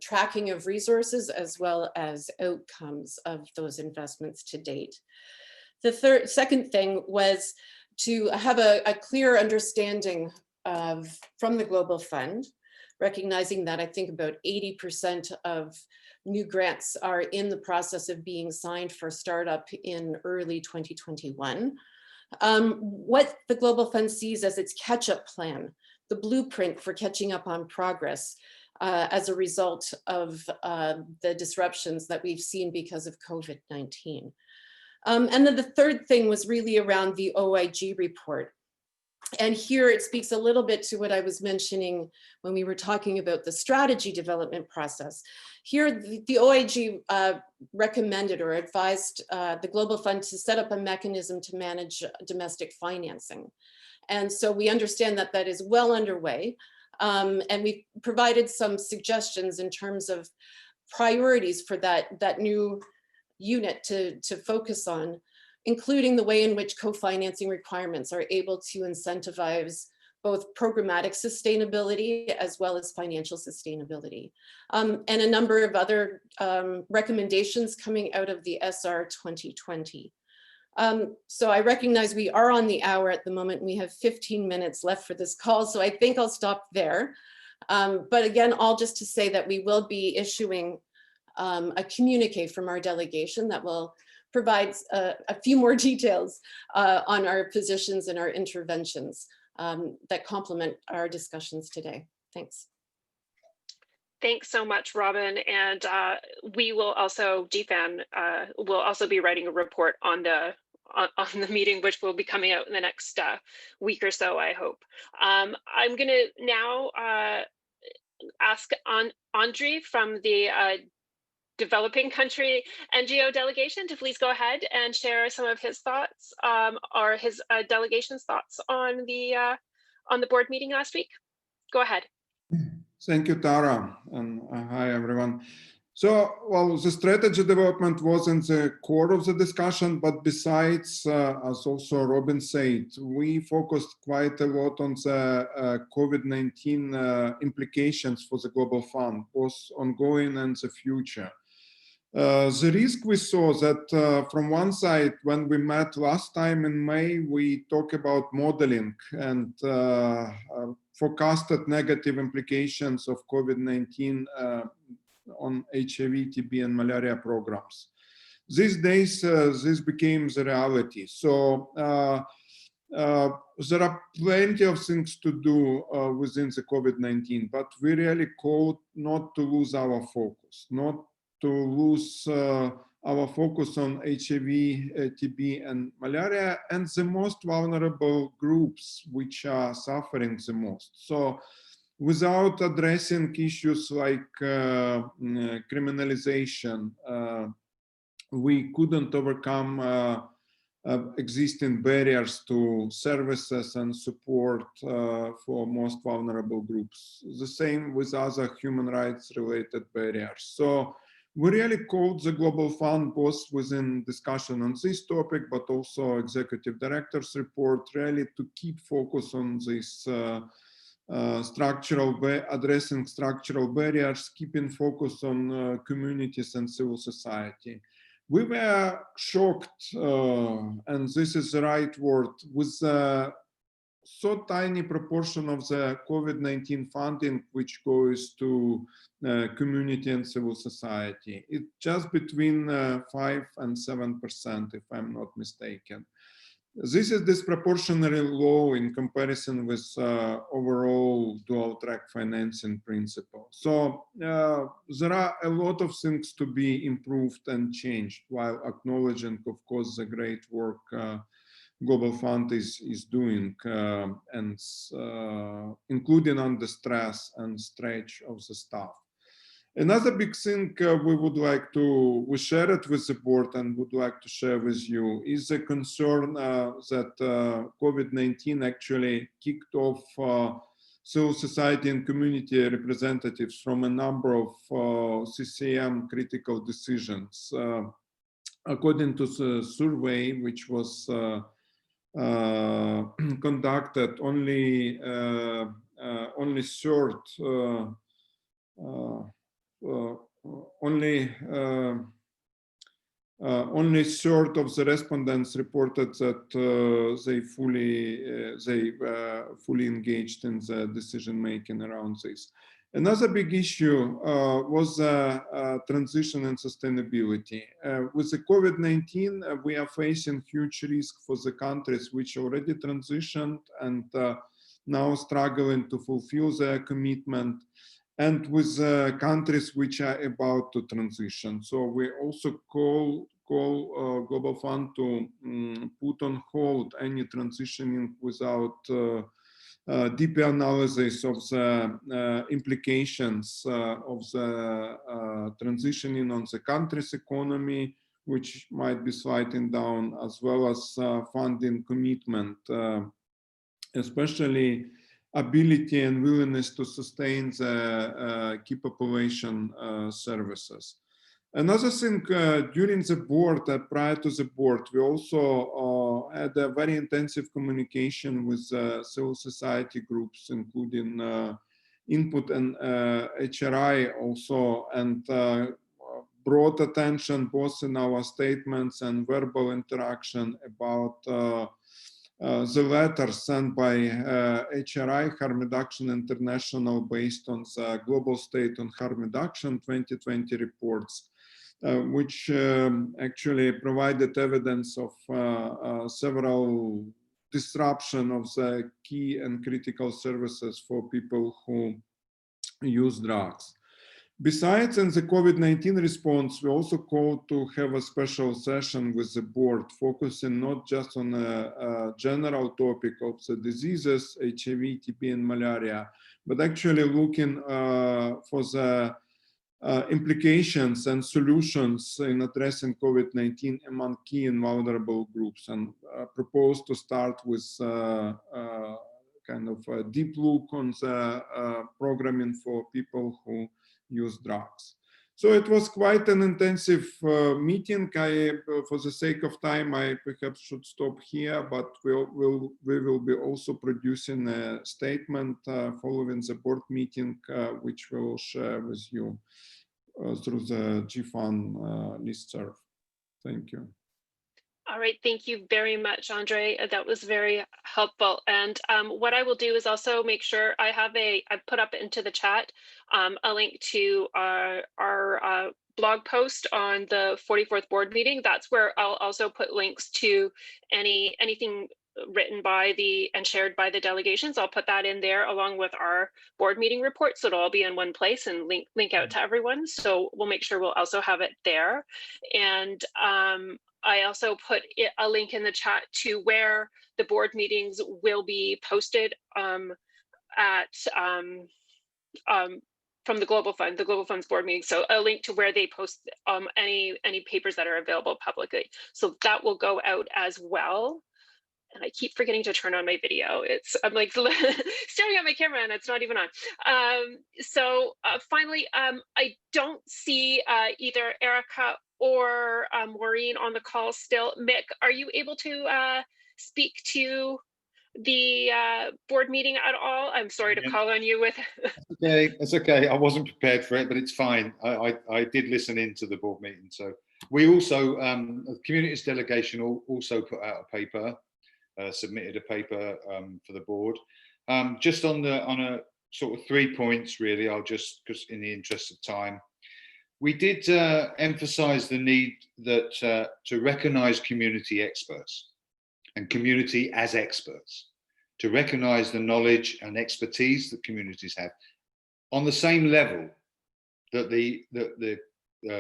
tracking of resources as well as outcomes of those investments to date. The second thing was to have a clear understanding from the Global Fund, recognizing that I think about 80% of new grants are in the process of being signed for startup in early 2021. What the Global Fund sees as its catch-up plan, the blueprint for catching up on progress, as a result of the disruptions that we've seen because of COVID-19. And then the third thing was really around the OIG report. And here it speaks a little bit to what I was mentioning when we were talking about the strategy development process. Here, the OIG recommended or advised the Global Fund to set up a mechanism to manage domestic financing. And so we understand that that is well underway. And we provided some suggestions in terms of priorities for that new unit to focus on, including the way in which co-financing requirements are able to incentivize both programmatic sustainability as well as financial sustainability. And a number of other recommendations coming out of the SR 2020. So I recognize we are on the hour at the moment. We have 15 minutes left for this call, so I think I'll stop there. But again, all just to say that we will be issuing a communique from our delegation that will provide a few more details on our positions and our interventions that complement our discussions today. Thanks. Thanks so much, Robin. And we will also, GFAN will also be writing a report on the meeting, which will be coming out in the next week or so, I hope. I'm going to now ask Andre from the developing country NGO delegation to please go ahead and share some of his thoughts or his delegation's thoughts on the board meeting last week. Go ahead. Thank you, Tara, and hi everyone. So, well, the strategy development was in the core of the discussion, but besides, as also Robin said, we focused quite a lot on the COVID-19 implications for the Global Fund, both ongoing and the future. The risk we saw that from one side, when we met last time in May, we talked about modeling and forecasted negative implications of COVID-19 on HIV, TB, and malaria programs. These days, this became the reality. So there are plenty of things to do within the COVID-19, but we really called not to lose our focus, not to lose our focus on HIV, TB, and malaria, and the most vulnerable groups which are suffering the most. So without addressing issues like criminalization, we couldn't overcome existing barriers to services and support for most vulnerable groups. The same with other human rights related barriers. So we really called the Global Fund, both within discussion on this topic, but also Executive Director's report, really to keep focus on this addressing structural barriers, keeping focus on communities and civil society. We were shocked, and this is the right word, with so tiny proportion of the COVID-19 funding which goes to community and civil society. It's just between 5 and 7%, if I'm not mistaken. This is disproportionately low in comparison with overall dual track financing principle. So there are a lot of things to be improved and changed, while acknowledging, of course, the great work Global Fund is doing, and including under stress and stretch of the staff. Another big thing we share it with the board and would like to share with you is a concern that COVID-19 actually kicked off civil society and community representatives from a number of CCM critical decisions. According to the survey, which was conducted, only only third of the respondents reported that they fully engaged in the decision making around this. Another big issue was transition and sustainability. With the COVID-19, we are facing huge risk for the countries which already transitioned and now struggling to fulfill their commitment. and with countries which are about to transition. So we also call Global Fund to put on hold any transitioning without deeper analysis of the implications of the transitioning on the country's economy, which might be sliding down, as well as funding commitment, especially ability and willingness to sustain the key population services. Another thing, during the board, prior to the board, we also had a very intensive communication with civil society groups, including Input and HRI also, and brought attention both in our statements and verbal interaction about the letter sent by HRI, Harm Reduction International, based on the Global State on Harm Reduction 2020 reports, which actually provided evidence of several disruption of the key and critical services for people who use drugs. Besides, in the COVID-19 response, we also called to have a special session with the board, focusing not just on a general topic of the diseases, HIV, TB, and malaria, but actually looking for the implications and solutions in addressing COVID-19 among key and vulnerable groups, and proposed to start with kind of a deep look on the programming for people who use drugs. So it was quite an intensive meeting. For the sake of time, I perhaps should stop here, but we will be also producing a statement following the board meeting, which we will share with you through the GFAN listserv. Thank you. All right, thank you very much, Andre. That was very helpful. And what I will do is also make sure I put up into the chat a link to our blog post on the 44th board meeting. That's where I'll also put links to anything written by and shared by the delegations. I'll put that in there along with our board meeting report, so it'll all be in one place and link out to everyone. So we'll make sure we'll also have it there. And I also put a link in the chat to where the board meetings will be posted from the Global Fund's board meeting. So a link to where they post any papers that are available publicly. So that will go out as well. And I keep forgetting to turn on my video. I'm like staring at my camera and it's not even on. Finally, I don't see either Erica or Maureen on the call still. Mick, are you able to speak to the board meeting at all? I'm sorry to call on you with. Okay, it's okay. I wasn't prepared for it, but it's fine. I did listen into the board meeting. So we also, the Communities delegation also put out a paper, submitted a paper for the board. Just on a sort of 3 points, really, I'll just, because in the interest of time. We did emphasize the need that to recognize community experts and community as experts, to recognize the knowledge and expertise that communities have on the same level that the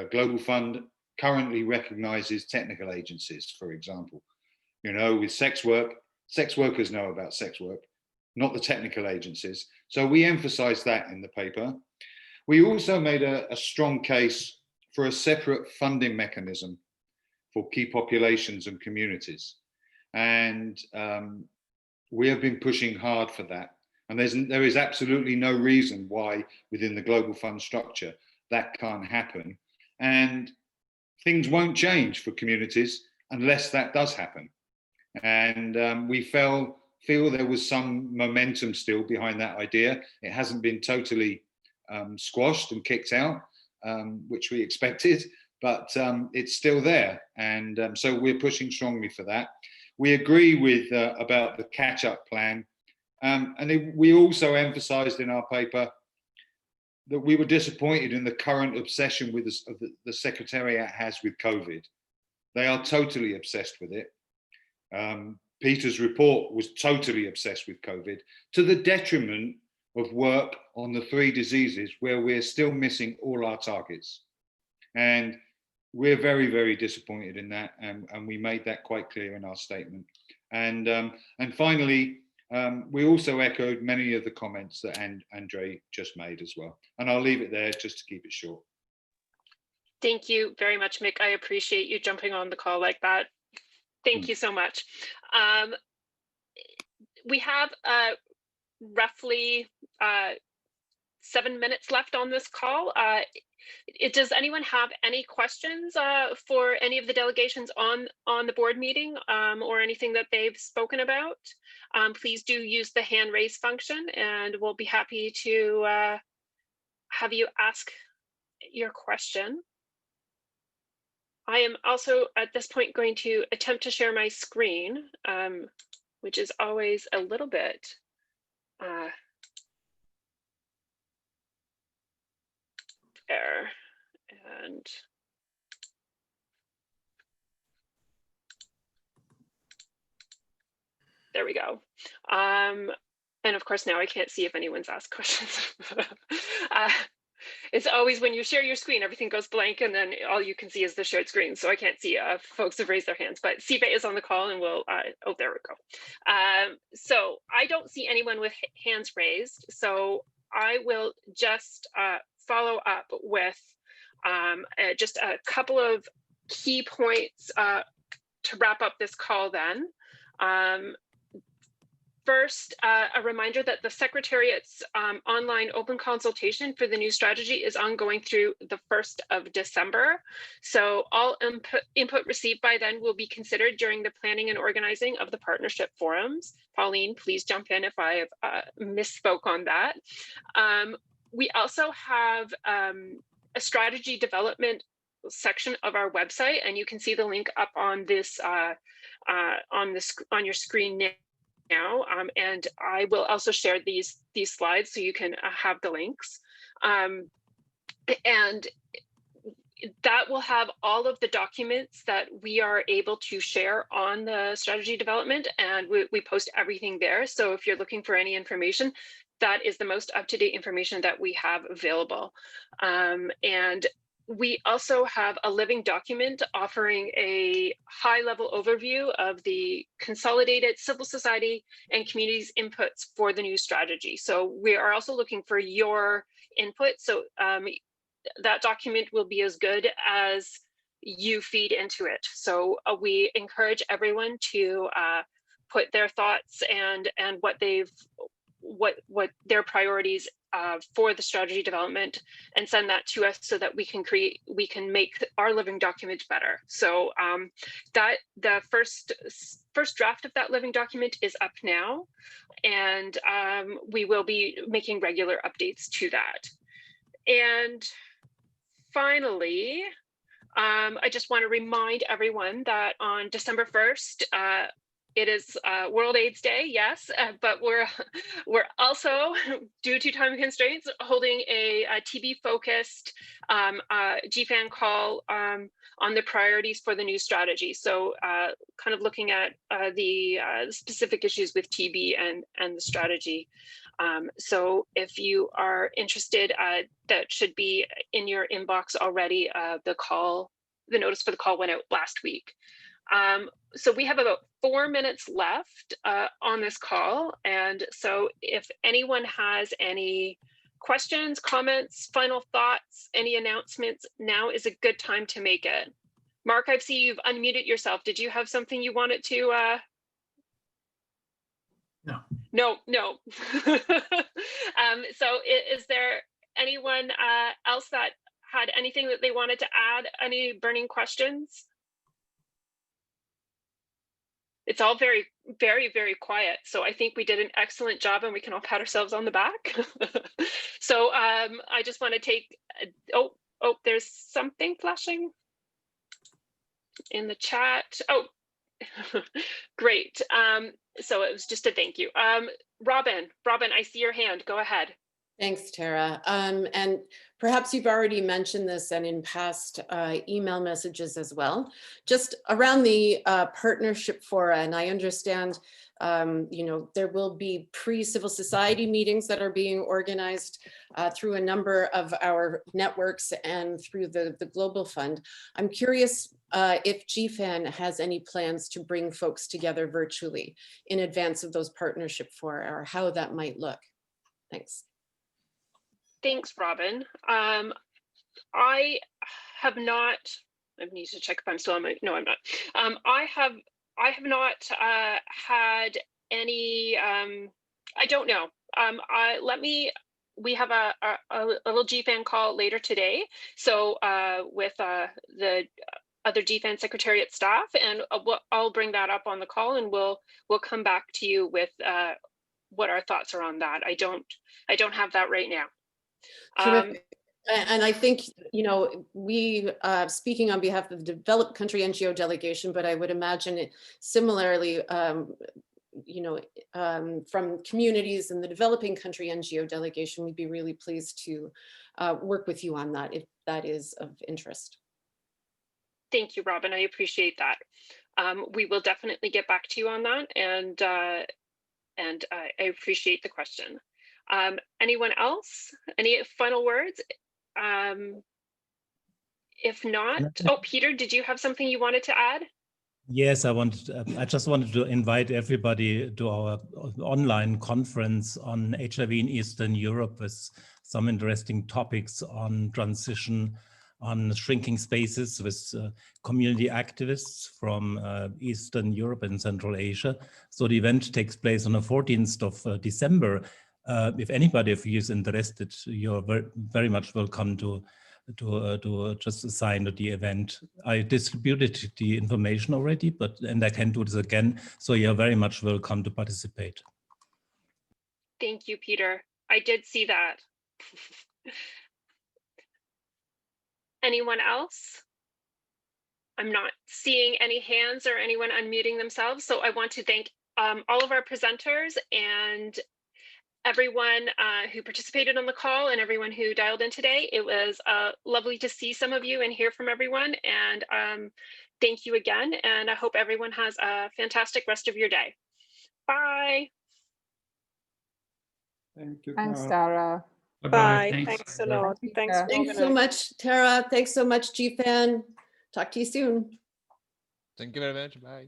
Global Fund currently recognizes technical agencies, for example. You know, with sex workers know about sex work, not the technical agencies. So we emphasize that in the paper. We also made a strong case for a separate funding mechanism for key populations and communities. And we have been pushing hard for that. And there is absolutely no reason why within the Global Fund structure that can't happen. And things won't change for communities unless that does happen. And we feel there was some momentum still behind that idea. It hasn't been totally squashed and kicked out, which we expected, but it's still there. And so we're pushing strongly for that. We agree with about the catch-up plan. And we also emphasized in our paper that we were disappointed in the current obsession with the Secretariat has with COVID. They are totally obsessed with it. Peter's report was totally obsessed with COVID, to the detriment of work on the 3 diseases where we're still missing all our targets. And we're very, very disappointed in that, and we made that quite clear in our statement. And finally, we also echoed many of the comments that Andre just made as well. And I'll leave it there just to keep it short. Thank you very much, Mick. I appreciate you jumping on the call like that. Thank you so much. We have roughly 7 minutes left on this call. Does anyone have any questions for any of the delegations on the board meeting or anything that they've spoken about? Please do use the hand raise function, and we'll be happy to have you ask your question. I am also at this point going to attempt to share my screen, which is always a little bit there. And there we go. And of course, now I can't see if anyone's asked questions. It's always when you share your screen, everything goes blank, and then all you can see is the shared screen. So I can't see if folks have raised their hands, but Siva is on the call, and we'll, oh, there we go. So I don't see anyone with hands raised. So I will just follow up with just a couple of key points to wrap up this call then. First, a reminder that the Secretariat's online open consultation for the new strategy is ongoing through the 1st of December. So all input received by then will be considered during the planning and organizing of the partnership forums. Pauline, please jump in if I have misspoke on that. We also have a strategy development section of our website, and you can see the link up on this on your screen now, and I will also share these slides so you can have the links, and that will have all of the documents that we are able to share on the strategy development, and we post everything there. So if you're looking for any information, that is the most up-to-date information that we have available. And we also have a living document offering a high-level overview of the consolidated civil society and communities inputs for the new strategy. So we are also looking for your input. So that document will be as good as you feed into it. So we encourage everyone to put their thoughts and what their priorities for the strategy development and send that to us so that we can make our living document better. So that the first draft of that living document is up now, and we will be making regular updates to that. And finally, I just want to remind everyone that on December 1st, it is World AIDS Day, yes, but we're also, due to time constraints, holding a TB-focused GFAN call on the priorities for the new strategy. So kind of looking at the specific issues with TB and the strategy. So if you are interested, that should be in your inbox already. The notice for the call went out last week. So we have about 4 minutes left on this call. And so if anyone has any questions, comments, final thoughts, any announcements, now is a good time to make it. Mark, I see you've unmuted yourself. Did you have something you wanted to? No. So is there anyone else that had anything that they wanted to add? Any burning questions? It's all very, very, very quiet. So I think we did an excellent job, and we can all pat ourselves on the back. So I just want to take, oh, there's something flashing in the chat. Oh, great. So it was just a thank you. Robin, I see your hand. Go ahead. Thanks, Tara. And perhaps you've already mentioned this and in past email messages as well, just around the partnership fora. And I understand, you know, there will be pre-civil society meetings that are being organized through a number of our networks and through the Global Fund. I'm curious if GFAN has any plans to bring folks together virtually in advance of those partnership fora, or how that might look. Thanks. Thanks, Robin. I have not, I need to check if I'm still on my, no, I'm not. I have not had any, I don't know. We have a little GFAN call later today. So with the other GFAN Secretariat staff, and I'll bring that up on the call, and we'll come back to you with what our thoughts are on that. I don't have that right now. Terrific. And I think, you know, we, speaking on behalf of the developed country NGO delegation, but I would imagine it similarly, you know, from communities in the developing country NGO delegation, we'd be really pleased to work with you on that if that is of interest. Thank you, Robin. I appreciate that. We will definitely get back to you on that, and I appreciate the question. Anyone else? Any final words? If not, oh, Peter, did you have something you wanted to add? Yes, I just wanted to invite everybody to our online conference on HIV in Eastern Europe with some interesting topics on transition, on shrinking spaces with community activists from Eastern Europe and Central Asia. So the event takes place on the 14th of December. If anybody of you is interested, you're very much welcome to just assign to the event. I distributed the information already, and I can do this again. So you're very much welcome to participate. Thank you, Peter. I did see that. Anyone else? I'm not seeing any hands or anyone unmuting themselves. So I want to thank all of our presenters and everyone who participated on the call and everyone who dialed in today. It was lovely to see some of you and hear from everyone. And thank you again. And I hope everyone has a fantastic rest of your day. Bye. Thank you. Thanks, Tara. Bye. Thanks a lot. Thanks so much, Tara. Thanks so much, GFAN. Talk to you soon. Thank you very much. Bye.